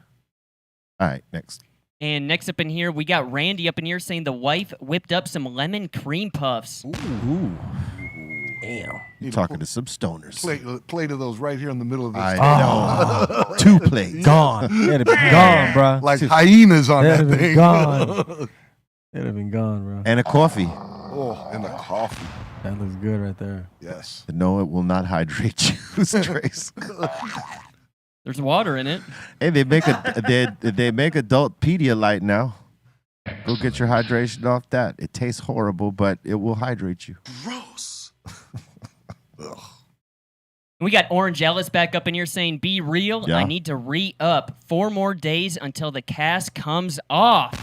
All right, next. And next up in here, we got Randy up in here saying the wife whipped up some lemon cream puffs. Ooh. Damn. You're talking to some stoners. Plate of those right here in the middle of this. I know. 2 plates. Gone. It'd have been gone, bro. Like hyenas on that It'd have been thing. gone. It'd have been gone, bro. And a coffee. Oh, and the coffee. That looks good right there. Yes. No, it will not hydrate you, Trace. There's water in it. Hey, they make adult Pedialyte now. Go get your hydration off that. It tastes horrible, but it will hydrate you. Gross. We got Orange Ellis back up in here saying, be real, Yeah. I need to re-up 4 more days until the cast comes off.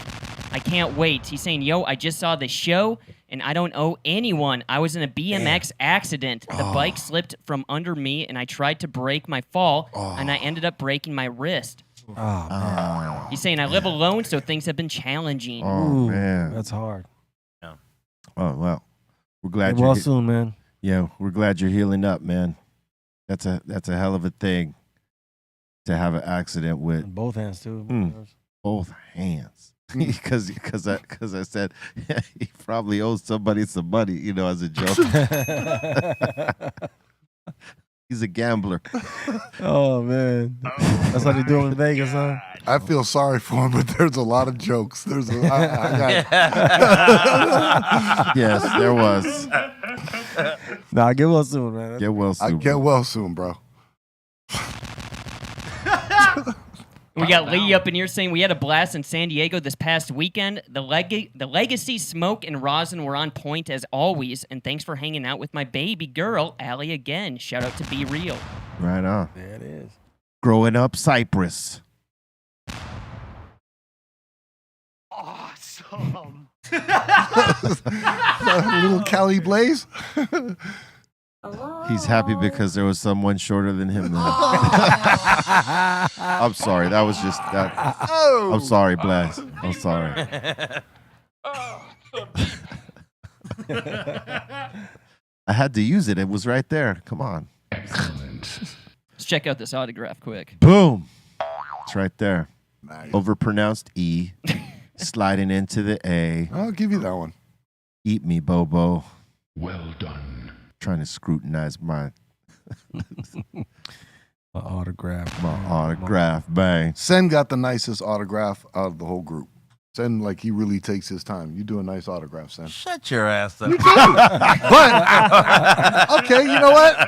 I can't wait. He's saying, yo, I just saw the show, and I don't owe anyone. I was in a BMX accident. The bike slipped from under me, and I tried to break my fall, and I ended up breaking my wrist. Oh, man. He's saying, I live alone, so things have been challenging. Oh, man. That's hard. Oh, well. We're glad Get well soon, man. Yeah, we're glad you're healing up, man. That's a hell of a thing to have an accident with. And both hands, too. Both hands. Because I said he probably owes somebody some money, you know, as a joke. He's a gambler. Oh, man. That's what they do in Vegas, huh? I feel sorry for him, but there's a lot of jokes. There's Yes, there was. Nah, get well soon, man. Get well soon. Get well soon, bro. We got Lee up in here saying we had a blast in San Diego this past weekend. The Legacy, Smoke, and Rosin were on point as always. And thanks for hanging out with my baby girl, Allie, again. Shout out to Be Real. Right on. There it is. Growing up Cypress. Awesome. Little Cali Blaze. He's happy because there was someone shorter than him. I'm sorry. That was just that. I'm sorry, Blaze. I'm sorry. I had to use it. It was right there. Come on. Let's check out this autograph quick. Boom. It's right there. Nice. Overpronounced E. Sliding into the A. I'll give you that one. Eat me, Bobo. Well done. Trying to scrutinize my autograph. My autograph, bang. Sen got the nicest autograph out of the whole group. Sen, like, he really takes his time. You do a nice autograph, Sen. Shut your ass up. You do. But, okay, you know what?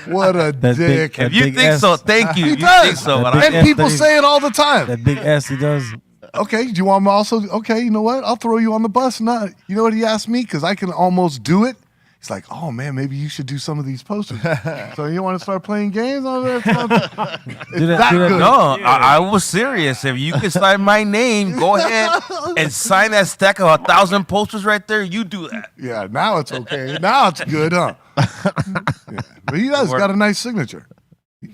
What a dick. If you think so, thank you. He You does. think so, but And people say it all the time. That big S he does. Okay, do you want me also? Okay, you know what? I'll throw you on the bus. Not, you know what he asked me? Because I can almost do it. He's like, oh man, maybe you should do some of these posters. So you want to start playing games? It's that good. No, I was serious. If you can sign my name, go ahead and sign that stack of 1,000 posters right there. You do that. Yeah, now it's okay. Now it's good, huh? Yeah. But he does got a nice signature.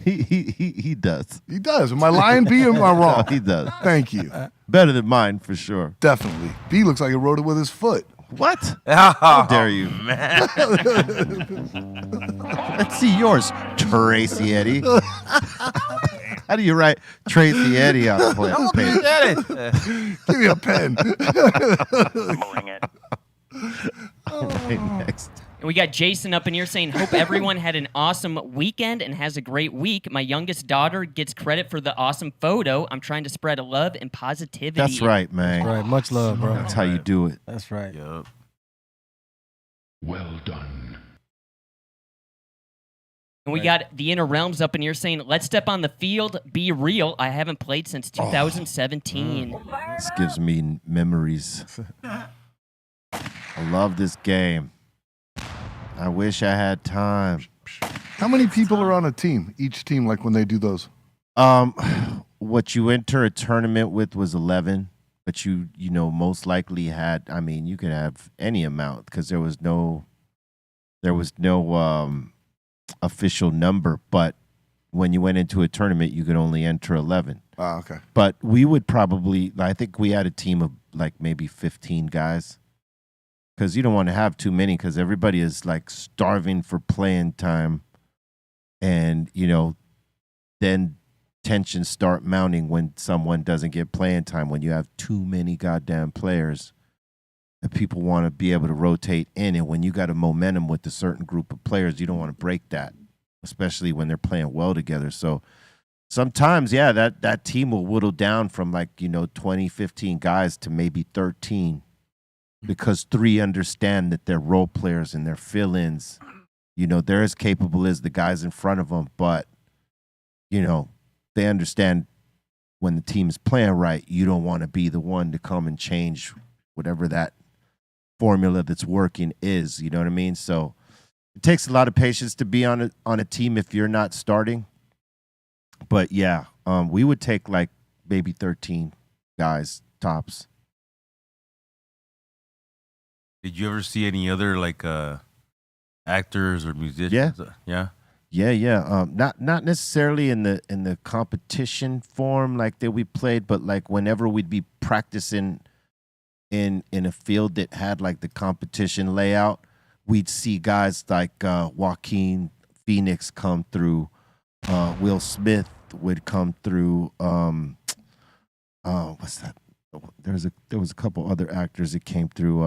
He does. He does. Am I lying, B, or am I wrong? He does. Thank you. Better than mine for sure. Definitely. B looks like he wrote it with his foot. What? How How dare you? Man. Let's see yours, Tracy Eddie. How do you write Tracy Eddie on a plate? Give me a pen. Right, next. And we got Jason up in here saying, hope everyone had an awesome weekend and has a great week. My youngest daughter gets credit for the awesome photo. I'm trying to spread love and positivity. That's right, man. That's right. Much love, bro. That's how you do it. That's right. Yep. Well done. And we got the Inner Realms up in here saying, let's step on the field, be real. I haven't played since 2017. This gives me memories. I love this game. I wish I had time. How many people are on a team? Each team, like when they do those? What you enter a tournament with was 11, but you most likely had. I mean, you could have any amount because there was no official number. But when you went into a tournament, you could only enter 11. Ah, okay. But we would probably. I think we had a team of like maybe 15 guys. Because you don't want to have too many because everybody is like starving for playing time. And, then tensions start mounting when someone doesn't get playing time. When you have too many goddamn players and people want to be able to rotate in. And when you got a momentum with a certain group of players, you don't want to break that, especially when they're playing well together. So sometimes, yeah, that team will whittle down from like, 20, 15 guys to maybe 13. Because 3 understand that they're role players and they're fill-ins. They're as capable as the guys in front of them, but, they understand when the team is playing right, you don't want to be the one to come and change whatever that formula that's working is. You know what I mean? So it takes a lot of patience to be on a team if you're not starting. But, yeah, we would take like maybe 13 guys tops. Did you ever see any other like actors or musicians? Yeah. Not necessarily in the competition form like that we played, but like whenever we'd be practicing in a field that had like the competition layout, we'd see guys like Joaquin Phoenix come through. Will Smith would come through. What's that? There was a couple other actors that came through.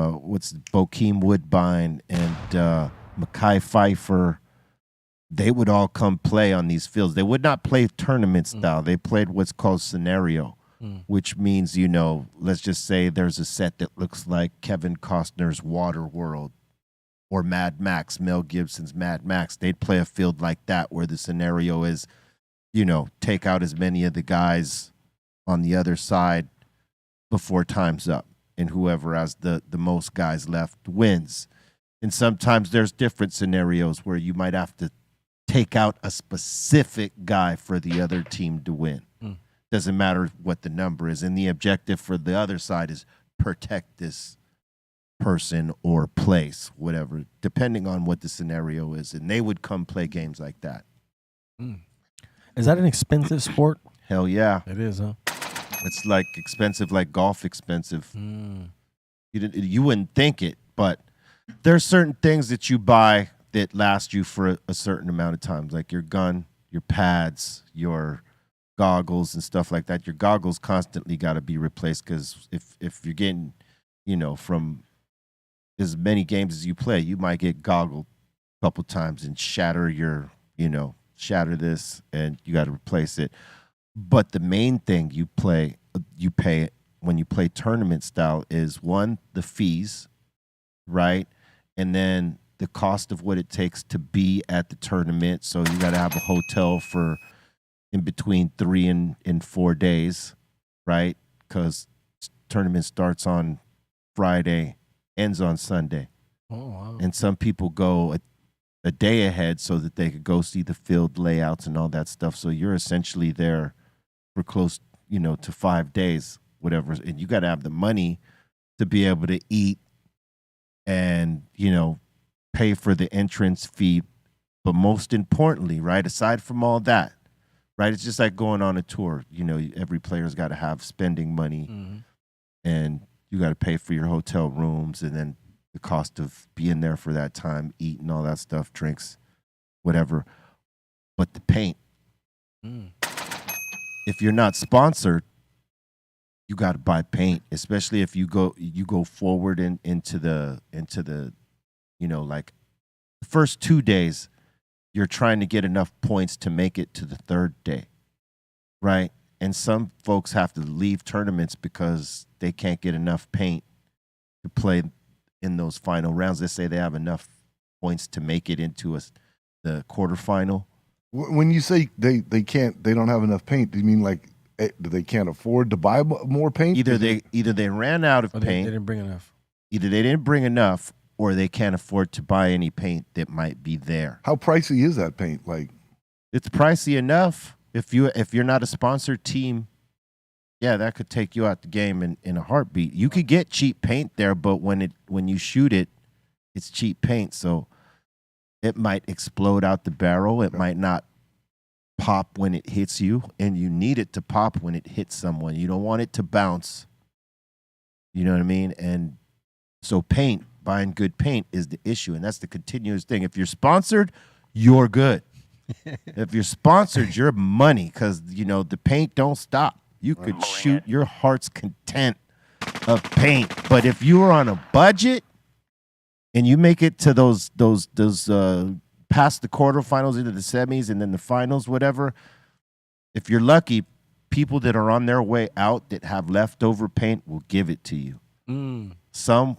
Bokeem Woodbine and Mekhi Phifer. They would all come play on these fields. They would not play tournament style. They played what's called scenario, which means, let's just say there's a set that looks like Kevin Costner's Waterworld or Mad Max, Mel Gibson's Mad Max. They'd play a field like that where the scenario is, take out as many of the guys on the other side before time's up, and whoever has the most guys left wins. And sometimes there's different scenarios where you might have to take out a specific guy for the other team to win. Doesn't matter what the number is. And the objective for the other side is protect this person or place, whatever, depending on what the scenario is. And they would come play games like that. Is that an expensive sport? Hell yeah. It is, huh? It's like expensive, like golf expensive. You wouldn't think it, but there's certain things that you buy that last you for a certain amount of time, like your gun, your pads, your goggles and stuff like that. Your goggles constantly got to be replaced because if you're getting, from as many games as you play, you might get goggled a couple times and shatter your, shatter this, and you got to replace it. But the main thing you pay when you play tournament style is, one, the fees, right? And then the cost of what it takes to be at the tournament. So you got to have a hotel for in between 3 and 4 days, right? Because tournament starts on Friday, ends on Sunday. Oh, wow. And some people go a day ahead so that they could go see the field layouts and all that stuff. So you're essentially there for close, to 5 days, whatever. And you got to have the money to be able to eat and, pay for the entrance fee. But most importantly, right, aside from all that, right, it's just like going on a tour. Every player's got to have spending money, and you got to pay for your hotel rooms, and then the cost of being there for that time, eating all that stuff, drinks, whatever. But the paint, if you're not sponsored, you got to buy paint, especially if you go forward into the like the first 2 days, you're trying to get enough points to make it to the third day, right? And some folks have to leave tournaments because they can't get enough paint to play in those final rounds. They say they have enough points to make it into the quarterfinal. When you say they don't have enough paint, do you mean like they can't afford to buy more paint? Either they ran out of paint. They didn't bring enough. Either they didn't bring enough, or they can't afford to buy any paint that might be there. How pricey is that paint? Like, it's pricey enough. If you're not a sponsored team, yeah, that could take you out the game in a heartbeat. You could get cheap paint there, but when you shoot it, it's cheap paint, so it might explode out the barrel. It might not pop when it hits you, and you need it to pop when it hits someone. You don't want it to bounce. You know what I mean? And so buying good paint is the issue, and that's the continuous thing. If you're sponsored, you're good. If you're sponsored, you're money, because the paint don't stop. You could shoot your heart's content of paint. But if you were on a budget and you make it to those past the quarterfinals into the semis and then the finals, whatever, if you're lucky, people that are on their way out that have leftover paint will give it to you. Some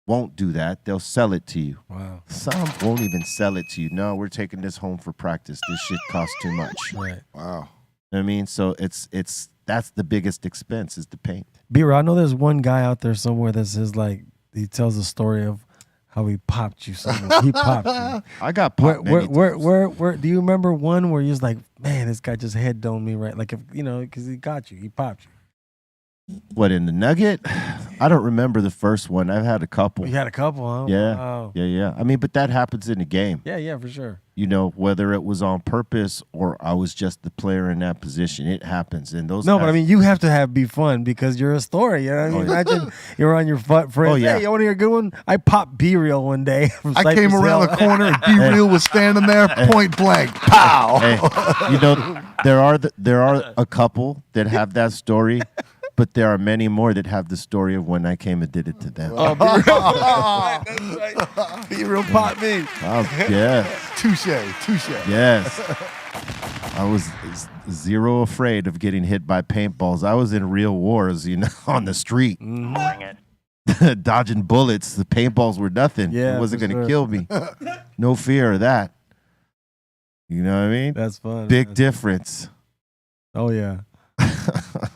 won't do that. They'll sell it to you. Wow. Some won't even sell it to you. No, we're taking this home for practice. This shit costs too much. Right. Wow. You know what I mean? So that's the biggest expense is the paint. B-Roll, I know there's one guy out there somewhere that says, like, he tells a story of how he popped you. He popped you. I got popped many times. Where do you remember one where you was like, man, this guy just head domed me, right? Like, if because he got you. He popped you. What, in the Nugget? I don't remember the first one. I've had a couple. You had a couple, huh? Yeah. Wow. Yeah. I mean, but that happens in the game. Yeah, for sure. Whether it was on purpose or I was just the player in that position, it happens. And those No, guys, but I mean, you have to be fun because you're a story. You know what I mean? Imagine you're on your friends. Oh, yeah. Hey, you want to hear a good one? I popped B-Real one day. From I came Cypress around Hill. the corner and B-Real was standing there, point blank, pow. Hey, there are a couple that have that story, but there are many more that have the story of when I came and did it to them. Oh, B-Real. That's right. B-Real popped me. Yes. Touche. Yes. I was zero afraid of getting hit by paintballs. I was in real wars, on the street. Dodging bullets. The paintballs were nothing. Yeah, it wasn't for going to sure. kill me. No fear of that. You know what I mean? That's fun. Big difference. Oh, yeah.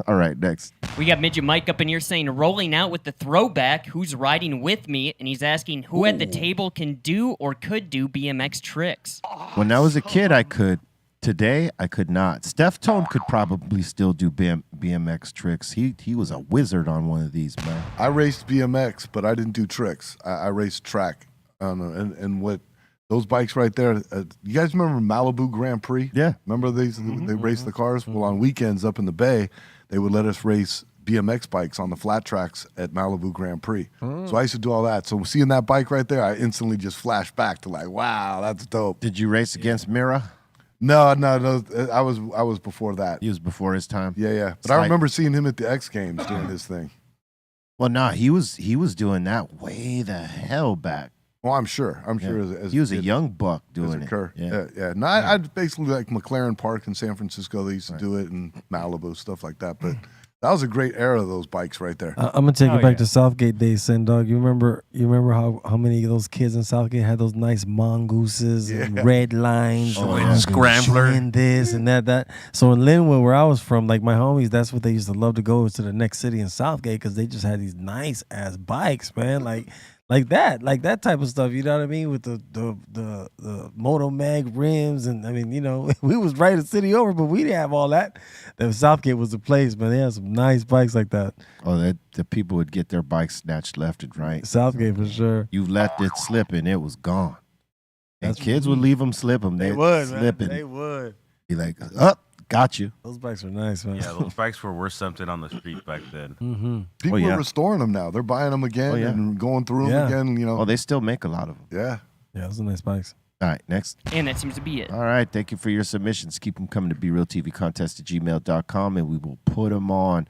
All right, next. We got Midget Mike up in here saying, rolling out with the throwback, who's riding with me? And he's asking who at the table can do or could do BMX tricks. When I was a kid, I could. Today, I could not. Steph Tone could probably still do BMX tricks. He was a wizard on one of these, man. I raced BMX, but I didn't do tricks. I raced track. And what those bikes right there, you guys remember Malibu Grand Prix? Yeah. Remember they raced the cars? Well, on weekends up in the Bay, they would let us race BMX bikes on the flat tracks at Malibu Grand Prix. So I used to do all that. So seeing that bike right there, I instantly just flashed back to like, wow, that's dope. Did you race against Mira? No. I was before that. He was before his time. Yeah. But I remember seeing him at the X Games doing his thing. Well, nah, he was doing that way the hell back. Well, I'm sure. As he was a young buck doing it. Yeah. No, I basically like McLaren Park in San Francisco. They used to do it in Malibu, stuff like that. But that was a great era of those bikes right there. I'm gonna take it back to Southgate days, Sen Dog. You remember how many of those kids in Southgate had those nice mongooses and red lines, and scrambler, and this and that. So in Linwood, where I was from, like my homies, that's what they used to love to go to the next city in Southgate because they just had these nice ass bikes, man. Like that type of stuff, you know what I mean? With the Moto Mag rims, and I mean, you know, we was right a city over, but we didn't have all that. The Southgate was the place, man. They had some nice bikes like that. Oh, the people would get their bikes snatched left and right. Southgate for sure. You let it slip and it was gone. And kids would leave them slip them. They would, slip man. They would. Be like, up. Got you. Those bikes were nice, man. Yeah, those bikes were worth something on the street back then. People are restoring them now. They're buying them again and going through them again. You know. Oh, they still make a lot of them. Yeah. Those are nice bikes. All right, next. And that seems to be it. All right, thank you for your submissions. Keep them coming to brealtvcontest@gmail.com, and we will put them on.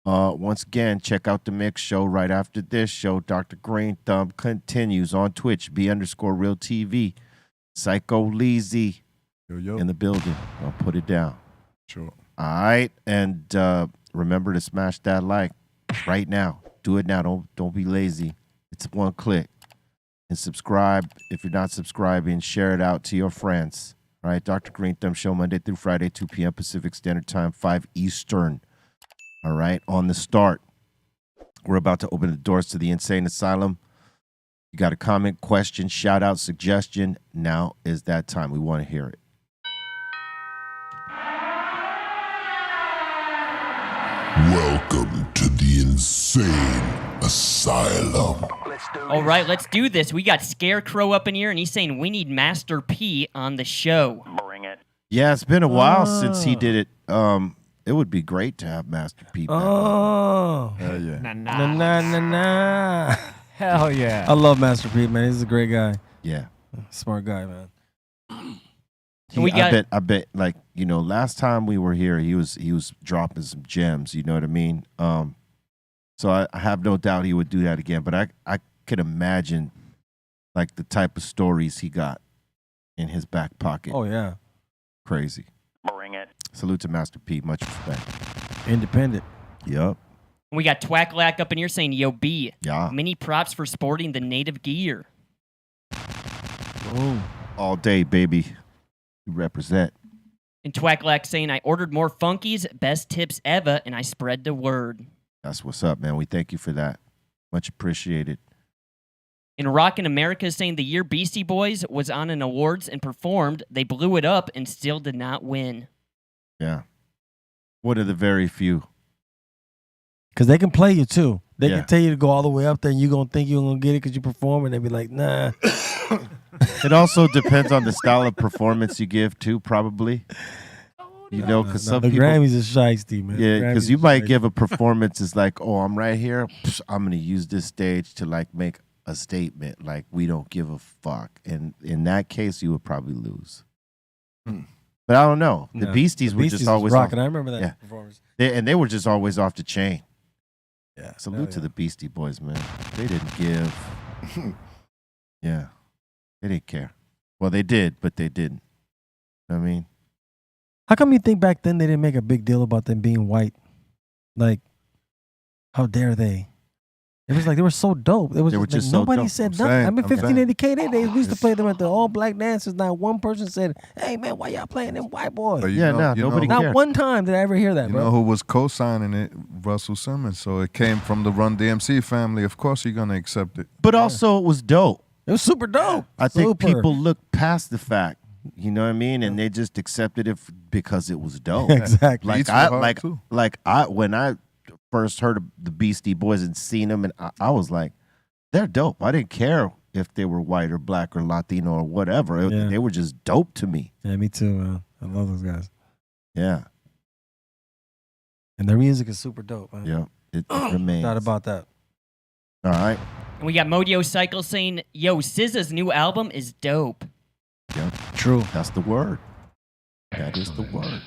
Once again, check out the mix show right after this show. Dr. Greenthumb continues on Twitch, B_RealTV. Psycho Leezy in the building. I'll put it down. Sure. All right, and remember to smash that like right now. Do it now. Don't be lazy. It's one click. And subscribe if you're not subscribing. Share it out to your friends. All right, Dr. Greenthumb Show Monday through Friday, 2 p.m. Pacific Standard Time, 5 Eastern. All right, on the start. We're about to open the doors to the Insane Asylum. You got a comment, question, shout out, suggestion. Now is that time. We want to hear it. Welcome to the Insane Asylum. All right, let's do this. We got Scarecrow up in here, and he's saying we need Master P on the show. Bring it. Yeah, it's been a while since he did it. It would be great to have Master P back. Oh. Hell yeah. Nah. Hell yeah. I love Master P, man. He's a great guy. Yeah. Smart guy, man. I bet, like, you know, last time we were here, he was dropping some gems. You know what I mean? So I have no doubt he would do that again. But I could imagine, like, the type of stories he got in his back pocket. Oh yeah, crazy. Bring it. Salute to Master P. Much respect. Independent. Yup. We got Twacklack up in here saying, yo, B. Yeah. Many props for sporting the native gear. Ooh. All day, baby. We represent. And Twacklack saying, I ordered more Funkies, best tips ever, and I spread the word. That's what's up, man. We thank you for that. Much appreciated. And Rockin' America is saying the year Beastie Boys was on an awards and performed, they blew it up and still did not win. Yeah. One of the very few. Because they can play you, too. They can tell you to go all the way up there, and you're going to think you're going to get it because you perform, and they be like, nah. It also depends on the style of performance you give, too, probably. You know, because some the people... Grammys is shiesty, man. Yeah, because you might give a performance, it's like, oh, I'm right here. I'm going to use this stage to, like, make a statement. Like, we don't give a fuck. And in that case, you would probably lose. But I don't know. The Beasties were just always rocking. I remember that performance. They were just always off the chain. Yeah. Salute to the Beastie Boys, man. They didn't give. Yeah. They didn't care. Well, they did, but they didn't. You know what I mean? How come you think back then they didn't make a big deal about them being white? Like, how dare they? It was like they were so dope. It was They were just just so nobody dope. said I'm nothing. saying, I mean, I'm 1580K days, we used to play them at the all black dances. Not one person said, "Hey man, why y'all playing them white boys?" But Yeah, know- nobody Not cared. one time did I ever hear that, You bro. know who was co-signing it? Russell Simmons. So it came from the Run DMC family. Of course, you're gonna accept it. But also, it was dope. It was super dope. I think Super. people look past the fact, you know what I mean, and they just accepted it because it was dope. Exactly. Like Beats were I hard, like too. like I when I first heard of the Beastie Boys and seen them, and I was like, they're dope. I didn't care if they were white or black or Latino or whatever. Yeah. They were just dope to me. Yeah, me too, man. I love those guys. Yeah, And their music is super dope, man. yeah. It remains. Thought about that. All right. And we got Modio Cycle saying, "Yo, SZA's new album is dope." Yeah, True. that's the word. That is the word.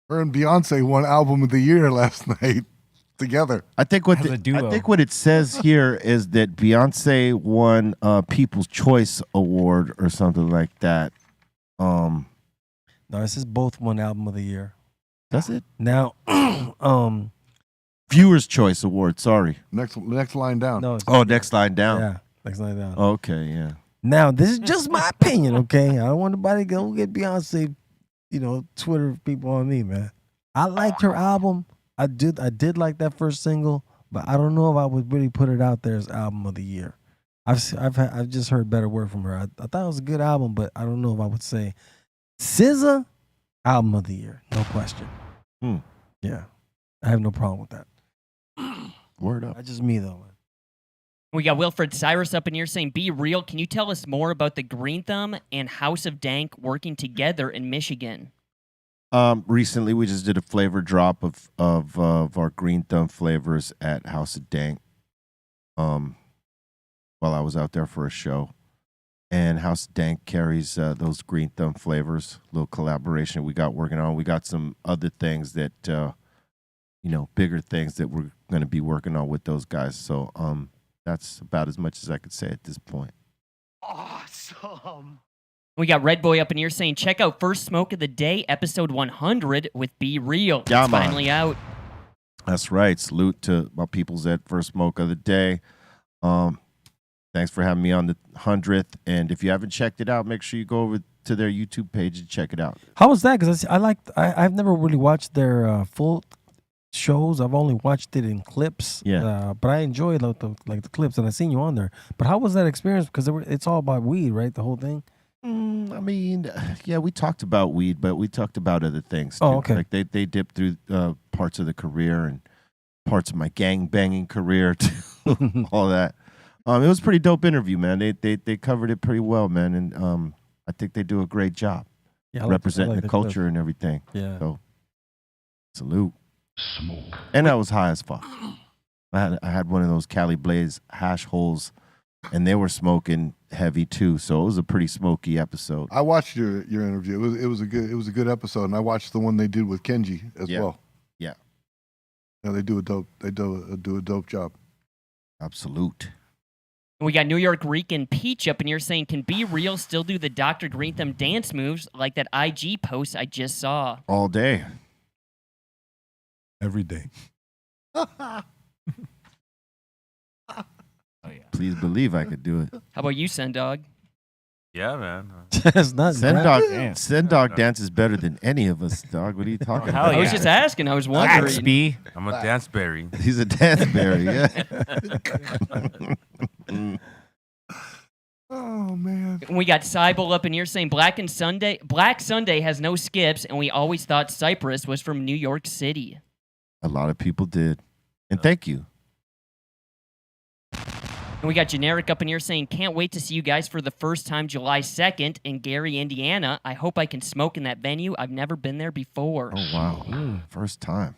Her and Beyonce won album of the year last night together. I think what As a I duo. think what it says here is that Beyonce won People's Choice Award or something like that. No, this is both one album of the year. That's it. Now, Viewers' Choice Award. Sorry. Next line down. no, Oh, next line down. yeah, next line down. Okay, yeah. Now, this is just my opinion, okay? I don't want nobody to go get Beyonce, Twitter people on me, man. I liked her album. I did like that first single, but I don't know if I would really put it out there as album of the year. I've just heard better word from her. I thought it was a good album, but I don't know if I would say SZA album of the year, no question. Yeah, I have no problem with that. Word up. That's just me though, man. We got Wilfred Cyrus up in here saying, "Be real. Can you tell us more about the Greenthumb and House of Dank working together in Michigan?" Recently, we just did a flavor drop of our Greenthumb flavors at House of Dank. While I was out there for a show, and House of Dank carries those Greenthumb flavors. Little collaboration we got working on. We got some other things that bigger things that we're going to be working on with those guys. So that's about as much as I could say at this point. Awesome. We got Red Boy up in here saying, "Check out First Smoke of the Day, episode 100 with Be Real. Yeah, It's man. finally out." That's right. Salute to my peoples at First Smoke of the Day. Thanks for having me on the 100th. And if you haven't checked it out, make sure you go over to their YouTube page and check it out. How was that? Because I've never really watched their full shows. I've only watched it in clips. Yeah. But I enjoy the clips, and I seen you on there. But how was that experience? Because it's all about weed, right? The whole thing. I mean, yeah, we talked about weed, but we talked about other things too. Oh, okay. Like they dipped through parts of the career and parts of my gang banging career, too, all that. It was a pretty dope interview, man. They covered it pretty well, man, and I think they do a great job representing the culture and everything. Yeah. So salute. Smoke. And I was high as fuck. I had one of those Cali Blaze hash holes, and they were smoking heavy too. So it was a pretty smoky episode. I watched your interview. It was a good episode, and I watched the one they did with Kenji as well. Yeah. Yeah, they do a dope job. Absolute. And we got New York Rican Peach up in here saying, "Can Be Real still do the Dr. Greenthumb dance moves like that IG post I just saw?" All day. Every day. Please believe I could do it. How about you, Sendog? Yeah, man. It's not Sendog dances better than any of us, dog. What are you talking about? I was just asking. I was wondering. I'm a dance berry. He's a dance berry, yeah. Oh man. And we got Cybele up in here saying, Black Sunday has no skips, and we always thought Cypress was from New York City." A lot of people did. And thank you. And we got Generic up in here saying, "Can't wait to see you guys for the first time July 2nd in Gary, Indiana. I hope I can smoke in that venue. I've never been there before." Oh wow. First time.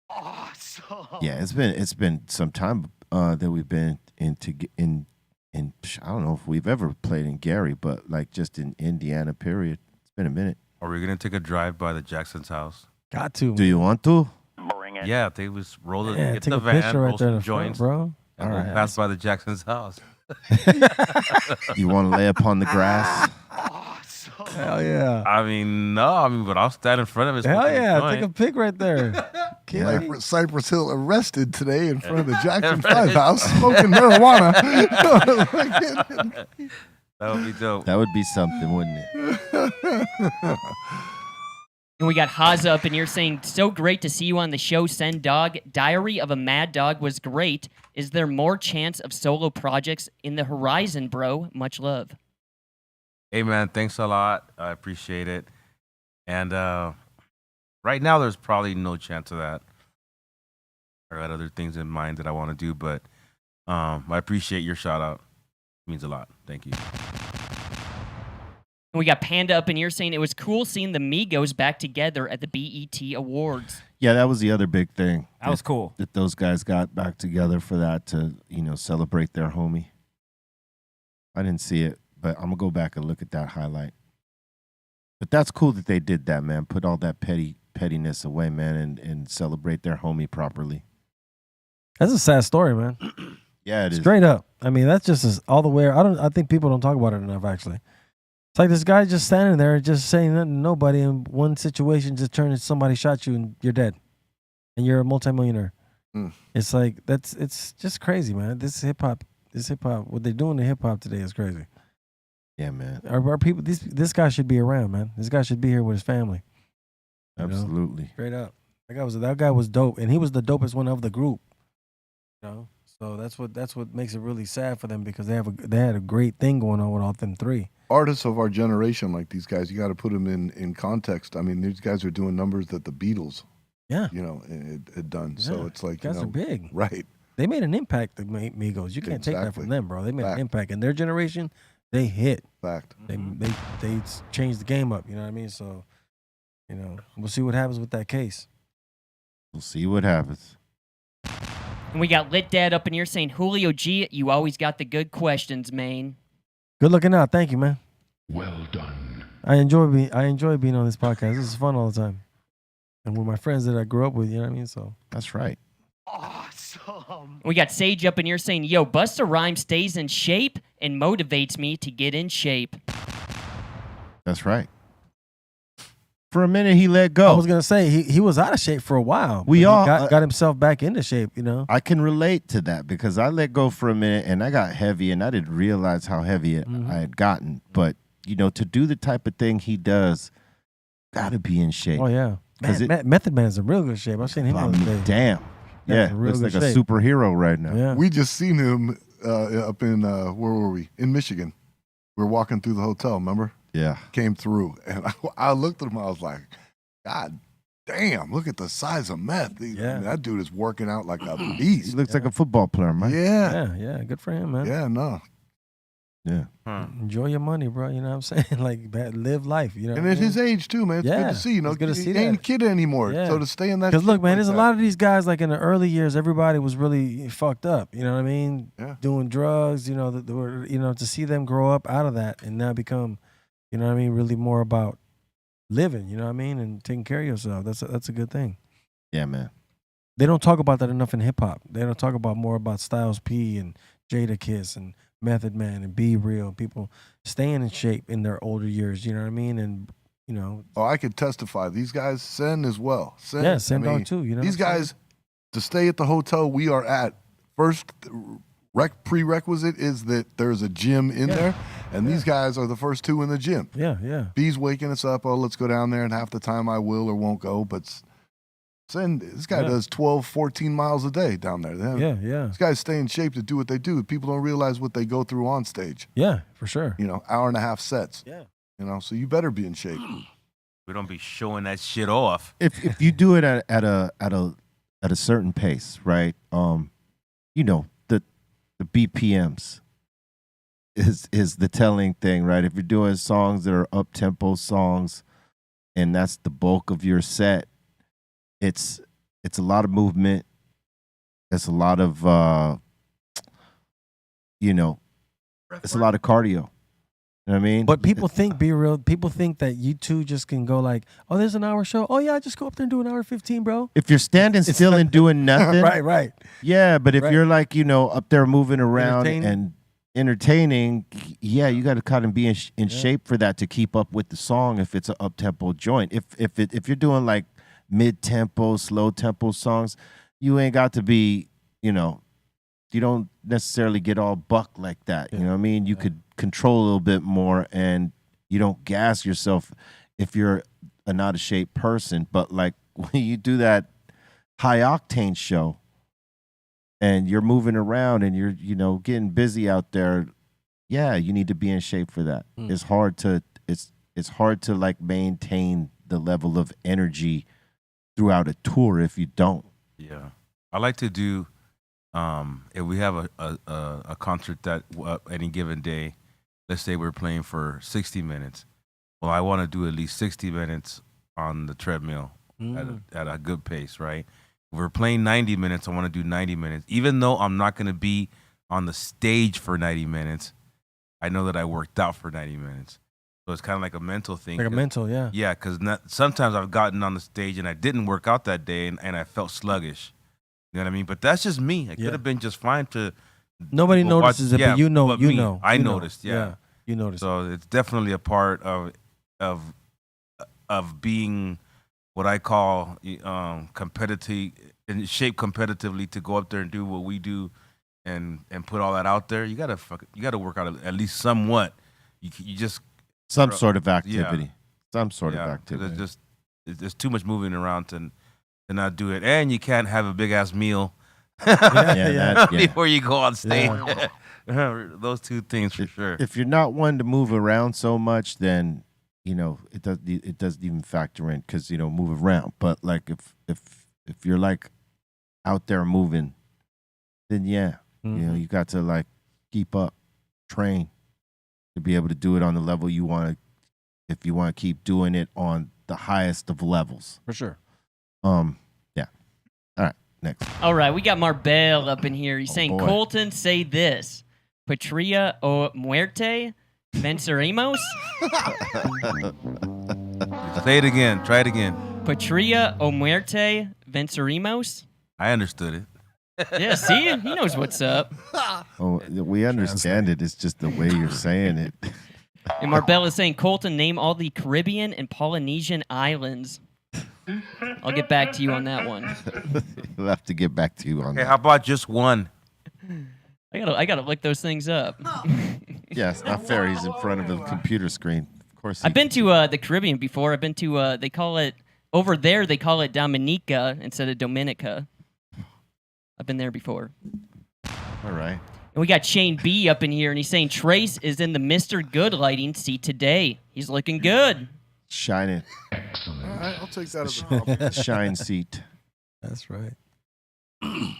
Awesome. Yeah, it's been some time that we've been in I don't know if we've ever played in Gary, but like just in Indiana, period. It's been a minute. Are we gonna take a drive by the Jackson's house? Got to. Do you want to? Bring it. Yeah, they was roll it, Yeah, get take the a van, picture roll right there in some the front, joints, bro. and we'll pass by the Jackson's house. You want to lay upon the grass? Hell yeah. I mean, no, but I'll stand in front of it. Hell smoking a yeah. joint. Take a pic right there. Cypress Hill arrested today in front of the Jackson 5 house smoking marijuana. That would be dope. That would be something, wouldn't it? And we got Haza up in here saying, so great to see you on the show, Send Dog. Diary of a Mad Dog was great. Is there more chance of solo projects in the horizon, bro? Much love. Hey, man, thanks a lot. I appreciate it. And right now, there's probably no chance of that. I got other things in mind that I want to do, but I appreciate your shout out. It means a lot. Thank you. And we got Panda up in here saying it was cool seeing the Migos back together at the BET Awards. Yeah, that was the other big thing. That was cool. That those guys got back together for that to, celebrate their homie. I didn't see it, but I'm going to go back and look at that highlight. But that's cool that they did that, man. Put all that pettiness away, man, and celebrate their homie properly. That's a sad story, man. Yeah, it is. Straight up. I mean, that's just all the way. I think people don't talk about it enough, actually. It's like this guy just standing there, just saying nothing to nobody. In one situation, just turns somebody shot you and you're dead, and you're a multimillionaire. It's like it's just crazy, man. This hip hop, what they're doing to hip hop today is crazy. Yeah, man. Our people, this guy should be around, man. This guy should be here with his family. Absolutely. Straight up. That guy was dope, and he was the dopest one of the group. So that's what makes it really sad for them, because they had a great thing going on with all them three. Artists of our generation, like these guys, you got to put them in context. I mean, these guys are doing numbers that the Beatles, had done. Yeah. So it's like, guys are big, right? They made an impact. The Migos, you can't take that from them, bro. They made an impact in their generation. They hit. Fact. They changed the game up. You know what I mean? So, we'll see what happens with that case. We'll see what happens. And we got Lit Dad up in here saying, Julio G, you always got the good questions, man. Good looking out. Thank you, man. Well done. I enjoy being on this podcast. This is fun all the time. And with my friends that I grew up with, you know what I mean? So that's right. Awesome. We got Sage up in here saying, yo, Busta Rhymes stays in shape and motivates me to get in shape. That's right. For a minute, he let go. I was gonna say he was out of shape for a while. We all got himself back into shape. I can relate to that because I let go for a minute and I got heavy and I didn't realize how heavy I had gotten. But to do the type of thing he does, gotta be in shape. Oh yeah, Method Man's in real good shape. I've seen him on the day. Damn, yeah, looks like a superhero right now. Yeah. We just seen him up in where were we? In Michigan. We were walking through the hotel. Remember? Yeah. Came through, and I looked at him. I was like, God damn, look at the size of meth. That dude is working out like a beast. He looks like a football player, man. Yeah. Good for him, man. Yeah, no. Yeah. Enjoy your money, bro. You know what I'm saying? Like, live life. And at his age, too, man. It's good to see. It's good to see he ain't a kid anymore. Yeah. So to stay in that. Because look, man, like there's a lot of these guys, like in the early years, everybody was really fucked up. You know what I mean? Yeah. Doing drugs, to see them grow up out of that and now become, really more about living, you know what I mean? And taking care of yourself. That's a good thing. Yeah, man. They don't talk about that enough in hip hop. They don't talk about more about Styles P and Jada Kiss and Method Man and Be Real. People staying in shape in their older years, you know what I mean? And, Oh, I could testify. These guys, Sen as well. Sen Dog too, These guys, to stay at the hotel we are at, first prerequisite is that there's a gym in there, and these guys are the first two in the gym. Yeah. B's waking us up. Oh, let's go down there, and half the time I will or won't go. But this guy does 12, 14 miles a day down there. Yeah. These guys stay in shape to do what they do. People don't realize what they go through on stage. Yeah, for sure. Hour and a half sets. Yeah. So you better be in shape. We don't be showing that shit off. If you do it at a certain pace, right? The BPMs is the telling thing, right? If you're doing songs that are up tempo songs, and that's the bulk of your set, it's a lot of movement. It's a lot of it's a lot of cardio. You know what I mean? But people think, Be Real, people think that you two just can go like, oh, there's an hour show. Oh, yeah, just go up there and do an hour 15, bro. If you're standing still and doing nothing. Right. Yeah, but if you're like, up there moving around and entertaining, yeah, you got to kind of be in shape for that to keep up with the song if it's an up-tempo joint. If you're doing like mid-tempo, slow-tempo songs, you ain't got to be, you don't necessarily get all buck like that. You know what I mean? You could control a little bit more and you don't gas yourself if you're a not a shape person. But like when you do that high octane show and you're moving around and you're, getting busy out there, yeah, you need to be in shape for that. It's hard to like maintain the level of energy throughout a tour if you don't. Yeah. I like to do if we have a concert that any given day, let's say we're playing for 60 minutes. Well, I want to do at least 60 minutes on the treadmill at a good pace, right? If we're playing 90 minutes, I want to do 90 minutes. Even though I'm not going to be on the stage for 90 minutes, I know that I worked out for 90 minutes. So it's kind of like a mental thing. Like a mental, yeah. Yeah, because sometimes I've gotten on the stage and I didn't work out that day and I felt sluggish. You know what I mean? But that's just me. I could have been just fine to. Nobody notices it, but you know. I noticed. Yeah, you noticed. So it's definitely a part of being what I call competitive, in shape competitively to go up there and do what we do, and put all that out there. You gotta work out at least somewhat. You just some sort of activity. Some sort of activity. There's too much moving around to not do it, and you can't have a big ass meal before you go on stage. Yeah. Those two things for sure. If you're not one to move around so much, then it doesn't even factor in because move around. But like if you're like out there moving, then you got to like keep up, train to be able to do it on the level you want to. If you want to keep doing it on the highest of levels, for sure. Yeah. All right, next. All right, we got Marbell up in here. He's saying, boy. Colton, say this. Patria o muerte, venceremos? Say it again. Try it again. Patria o muerte, venceremos? I understood it. Yeah, see? He knows what's up. Oh, we understand it. It's just the way you're saying it. And Marbell is saying, Colton, name all the Caribbean and Polynesian islands. I'll get back to you on that one. We'll have to get back to you on Okay, that. how about just one? I gotta look those things up. Yeah, it's not fair. He's in front of a computer screen. Of course. I've been to the Caribbean before. I've been to they call it over there. They call it Dominica instead of Dominica. I've been there before. All right. And we got Shane B up in here, and he's saying Trace is in the Mr. Good lighting seat today. He's looking good. Shining. Excellent. All right, I'll take that as a compliment. Shine seat. That's right. And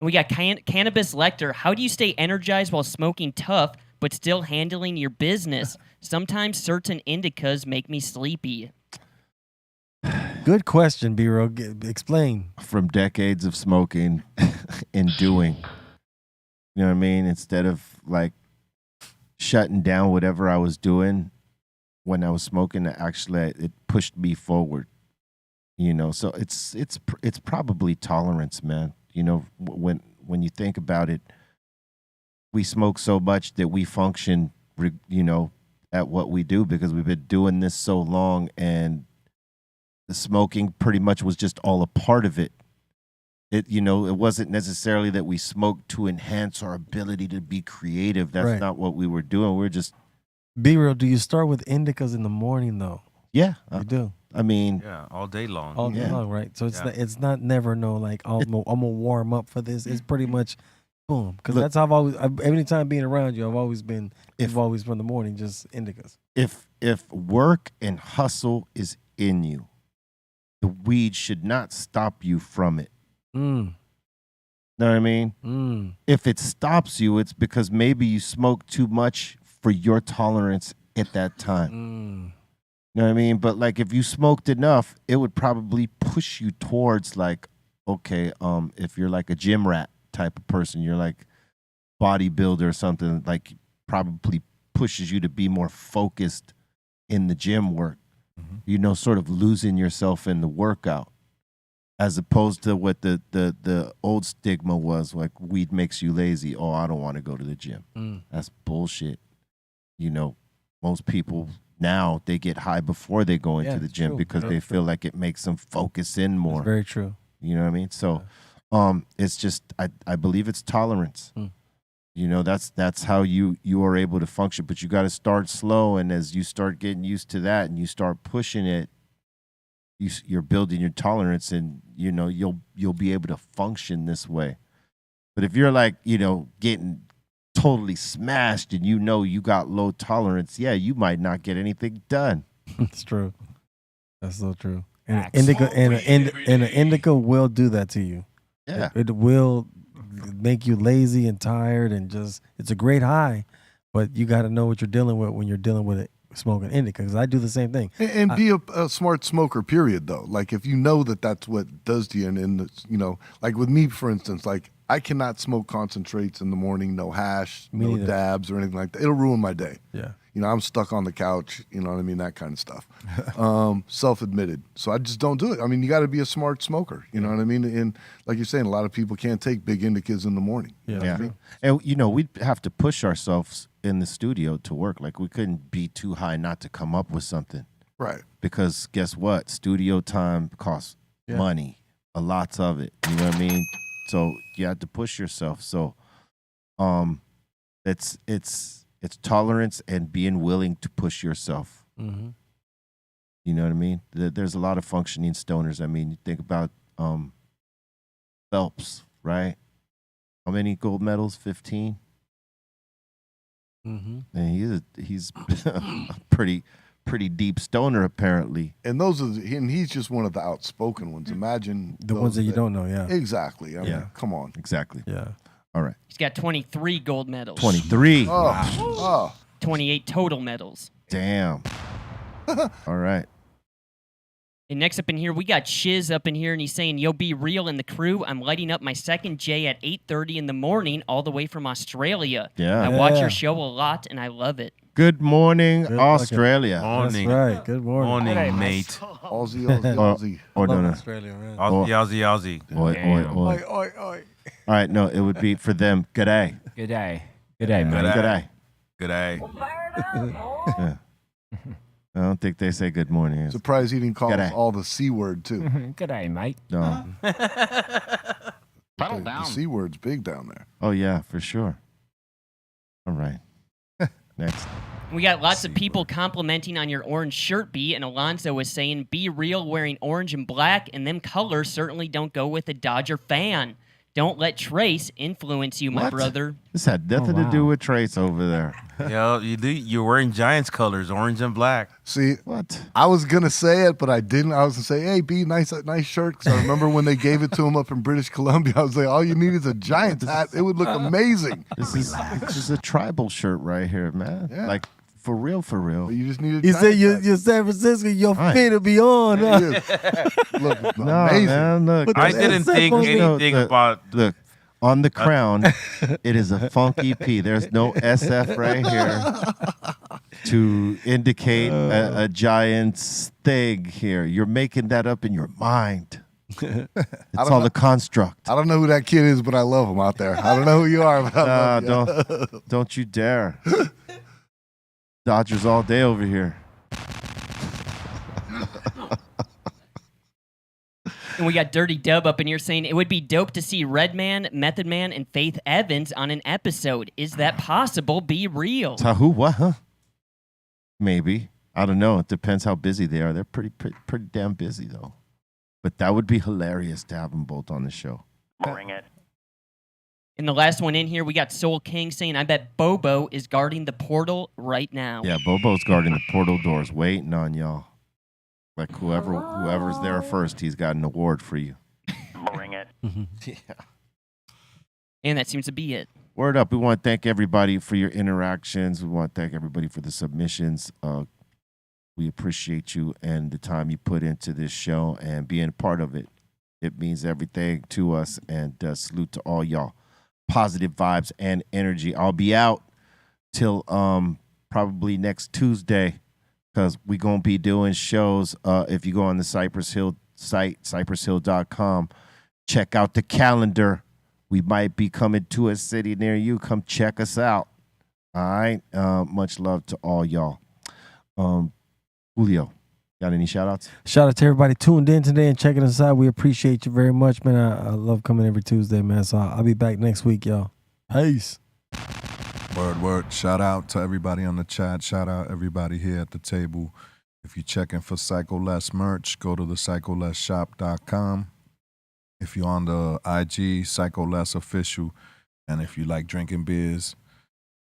we got Cannabis Lecter. How do you stay energized while smoking tough, but still handling your business? Sometimes certain indicas make me sleepy. Good question, B-Roll. Explain. From decades of smoking and doing. You know what I mean? Instead of like shutting down whatever I was doing when I was smoking, actually it pushed me forward. So it's probably tolerance, man. When you think about it, we smoke so much that we function, at what we do because we've been doing this so long, and the smoking pretty much was just all a part of it. It wasn't necessarily that we smoked to enhance our ability to be creative. That's not what we were doing. We're just B-Real, do you start with indicas in the morning though? Yeah, you do. I mean, yeah, all day long. All day long, right? So it's not never like I'm gonna warm up for this. It's pretty much boom, because that's how I've always. Every time being around you, I've always been. You've always from the morning just indicas. If work and hustle is in you, the weed should not stop you from it. Know what I mean? If it stops you, it's because maybe you smoke too much for your tolerance at that time. You know what I mean? But like if you smoked enough, it would probably push you towards like, okay, if you're like a gym rat type of person, you're like bodybuilder or something, like probably pushes you to be more focused in the gym work. Sort of losing yourself in the workout as opposed to what the old stigma was, like weed makes you lazy. Oh, I don't want to go to the gym. That's bullshit. You know, most people now they get high before they go into the it's gym true. because they feel like it makes them focus in more. That's very true. You know what I mean? So it's just I believe it's tolerance. You know, that's how you are able to function, but you got to start slow, and as you start getting used to that and you start pushing it, you're building your tolerance, and you know you'll be able to function this way. But if you're like, you know, getting totally smashed and you know you got low tolerance, yeah, you might not get anything done. It's true. That's so true. And an indica will do that to you. Yeah. It will make you lazy and tired, and just it's a great high, but you got to know what you're dealing with when you're dealing with it smoking indica, because I do the same thing. And be a smart smoker, period, though. Like, if you know that that's what does to you, and you know, like with me, for instance, like I cannot smoke concentrates in the morning, no hash, no dabs or anything like that. It'll ruin my day. Yeah. You know, I'm stuck on the couch, you know what I mean? That kind of stuff. Self-admitted. So I just don't do it. I mean, you got to be a smart smoker, you know what I mean? And like you're saying, a lot of people can't take big indicas in the morning. You know what I mean? And, you know, we'd have to push ourselves in the studio to work. Like, we couldn't be too high not to come up with something. Right. Because guess what? Studio time costs money, a lot of it. You know what I mean? So you have to push yourself. So it's tolerance and being willing to push yourself. Mm-hmm. You know what I mean? There's a lot of functioning stoners. I mean, you think about Phelps, right? How many gold medals? 15. Mm-hmm. And he's a pretty deep stoner, apparently. And he's just one of the outspoken ones. Imagine the ones that you don't know. Yeah. Exactly. I mean, come on. Exactly. Yeah. All right. He's got 23 gold medals. 23. Oh. 28 total medals. Damn. All right. And next up in here, we got Shiz up in here, and he's saying, "Yo, be real in the crew. I'm lighting up my second J at 8:30 in the morning, all the way from Australia. Yeah. I watch your show a lot, and I love it." Good morning, Australia. Morning. That's right. Good morning. Morning, mate. Aussie, Aussie, Aussie. Or no. Australia, man. Aussie. Oi. Oi. All right, no, it would be for them. G'day. G'day. G'day, mate. G'day. G'day. Yeah. I don't think they say good morning. Surprised he didn't call us G'day. all the C word, too. G'day, mate. No. The C word's big down there. Oh, yeah, for sure. All right. Next. We got lots of people complimenting on your orange shirt, B, and Alonzo was saying, "Be real wearing orange and black, and them colors certainly don't go with a Dodger fan. Don't let Trace influence you, my What? brother." This had nothing to do with Trace over there. Yo, you're wearing Giants colors, orange and black. See, What? I was going to say it, but I didn't. I was going to say, hey, B, nice shirt. Because I remember when they gave it to him up in British Columbia, I was like, all you need is a Giants hat. It would look amazing. This is a tribal shirt right here, man. Yeah. Like, for real, for real. But you just need a You said Giants hat. you're San Francisco, your Right. feet will be on. It Huh? is. Look, No, amazing. man, look. But I the didn't SF think on the- anything about. Look, on the crown, it is a funky P. There's no SF right here to indicate a Giants thing here. You're making that up in your mind. It's all a construct. I don't know who that kid is, but I love him out there. I don't know who you are, but I love you. Don't you dare. Dodgers all day over here. And we got Dirty Dub up in here saying, "It would be dope to see Redman, Method Man, and Faith Evans on an episode. Is that possible? Be real." Who? What? Huh? Maybe. I don't know. It depends how busy they are. They're pretty damn busy, though. But that would be hilarious to have them both on the show. Bring it. And the last one in here, we got Soul King saying, "I bet Bobo is guarding the portal right now." Yeah, Bobo's guarding the portal doors, waiting on y'all. Like whoever's there first, he's got an award for you. Bring it. Yeah. And that seems to be it. Word up. We want to thank everybody for your interactions. We want to thank everybody for the submissions. We appreciate you and the time you put into this show and being a part of it. It means everything to us, and salute to all y'all. Positive vibes and energy. I'll be out till probably next Tuesday, because we're going to be doing shows. If you go on the Cypress Hill site, cypresshill.com. Check out the calendar. We might be coming to a city near you. Come check us out. All right. Much love to all y'all. Julio, got any shout outs? Shout out to everybody tuned in today and checking us out. We appreciate you very much, man. I love coming every Tuesday, man. So I'll be back next week, y'all. Peace. Word. Shout out to everybody on the chat. Shout out everybody here at the table. If you're checking for Psycho Less merch, go to the psycholessshop.com. If you're on the IG, Psycho Less Official. And if you like drinking beers,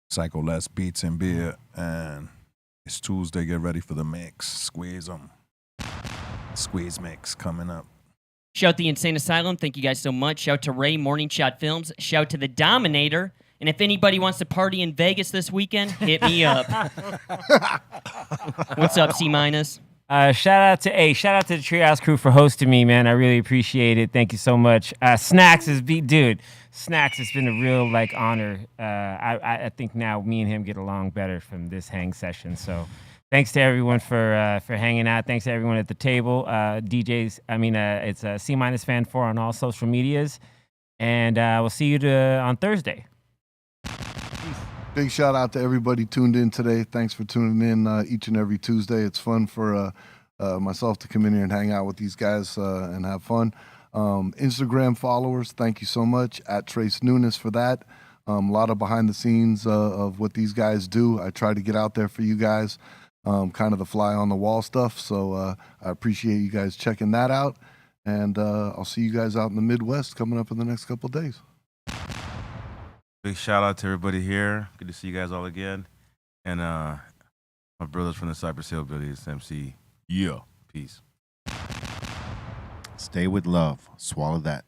Psycho Less Beats and Beer. And it's Tuesday. Get ready for the mix. Squeeze them. Squeeze mix coming up. Shout the Insane Asylum. Thank you guys so much. Shout to Ray, Morning Shot Films. Shout to the Dominator. And if anybody wants to party in Vegas this weekend, hit me up. What's up, C-? Shout out to the Treehouse crew for hosting me, man. I really appreciate it. Thank you so much. Snacks dude. Snacks has been a real honor. I think now me and him get along better from this hang session. So thanks to everyone for hanging out. Thanks to everyone at the table. DJs. It's C- Fan 4 on all social medias, and we'll see you on Thursday. Big shout out to everybody tuned in today. Thanks for tuning in each and every Tuesday. It's fun for myself to come in here and hang out with these guys and have fun. Instagram followers, thank you so much. At Trace Nunes for that. A lot of behind the scenes of what these guys do. I try to get out there for you guys, kind of the fly on the wall stuff. So I appreciate you guys checking that out. And I'll see you guys out in the Midwest coming up in the next couple of days. Big shout out to everybody here. Good to see you guys all again. And my brothers from the Cypress Hillbillies, MC. Yeah. Peace. Stay with love. Swallow that.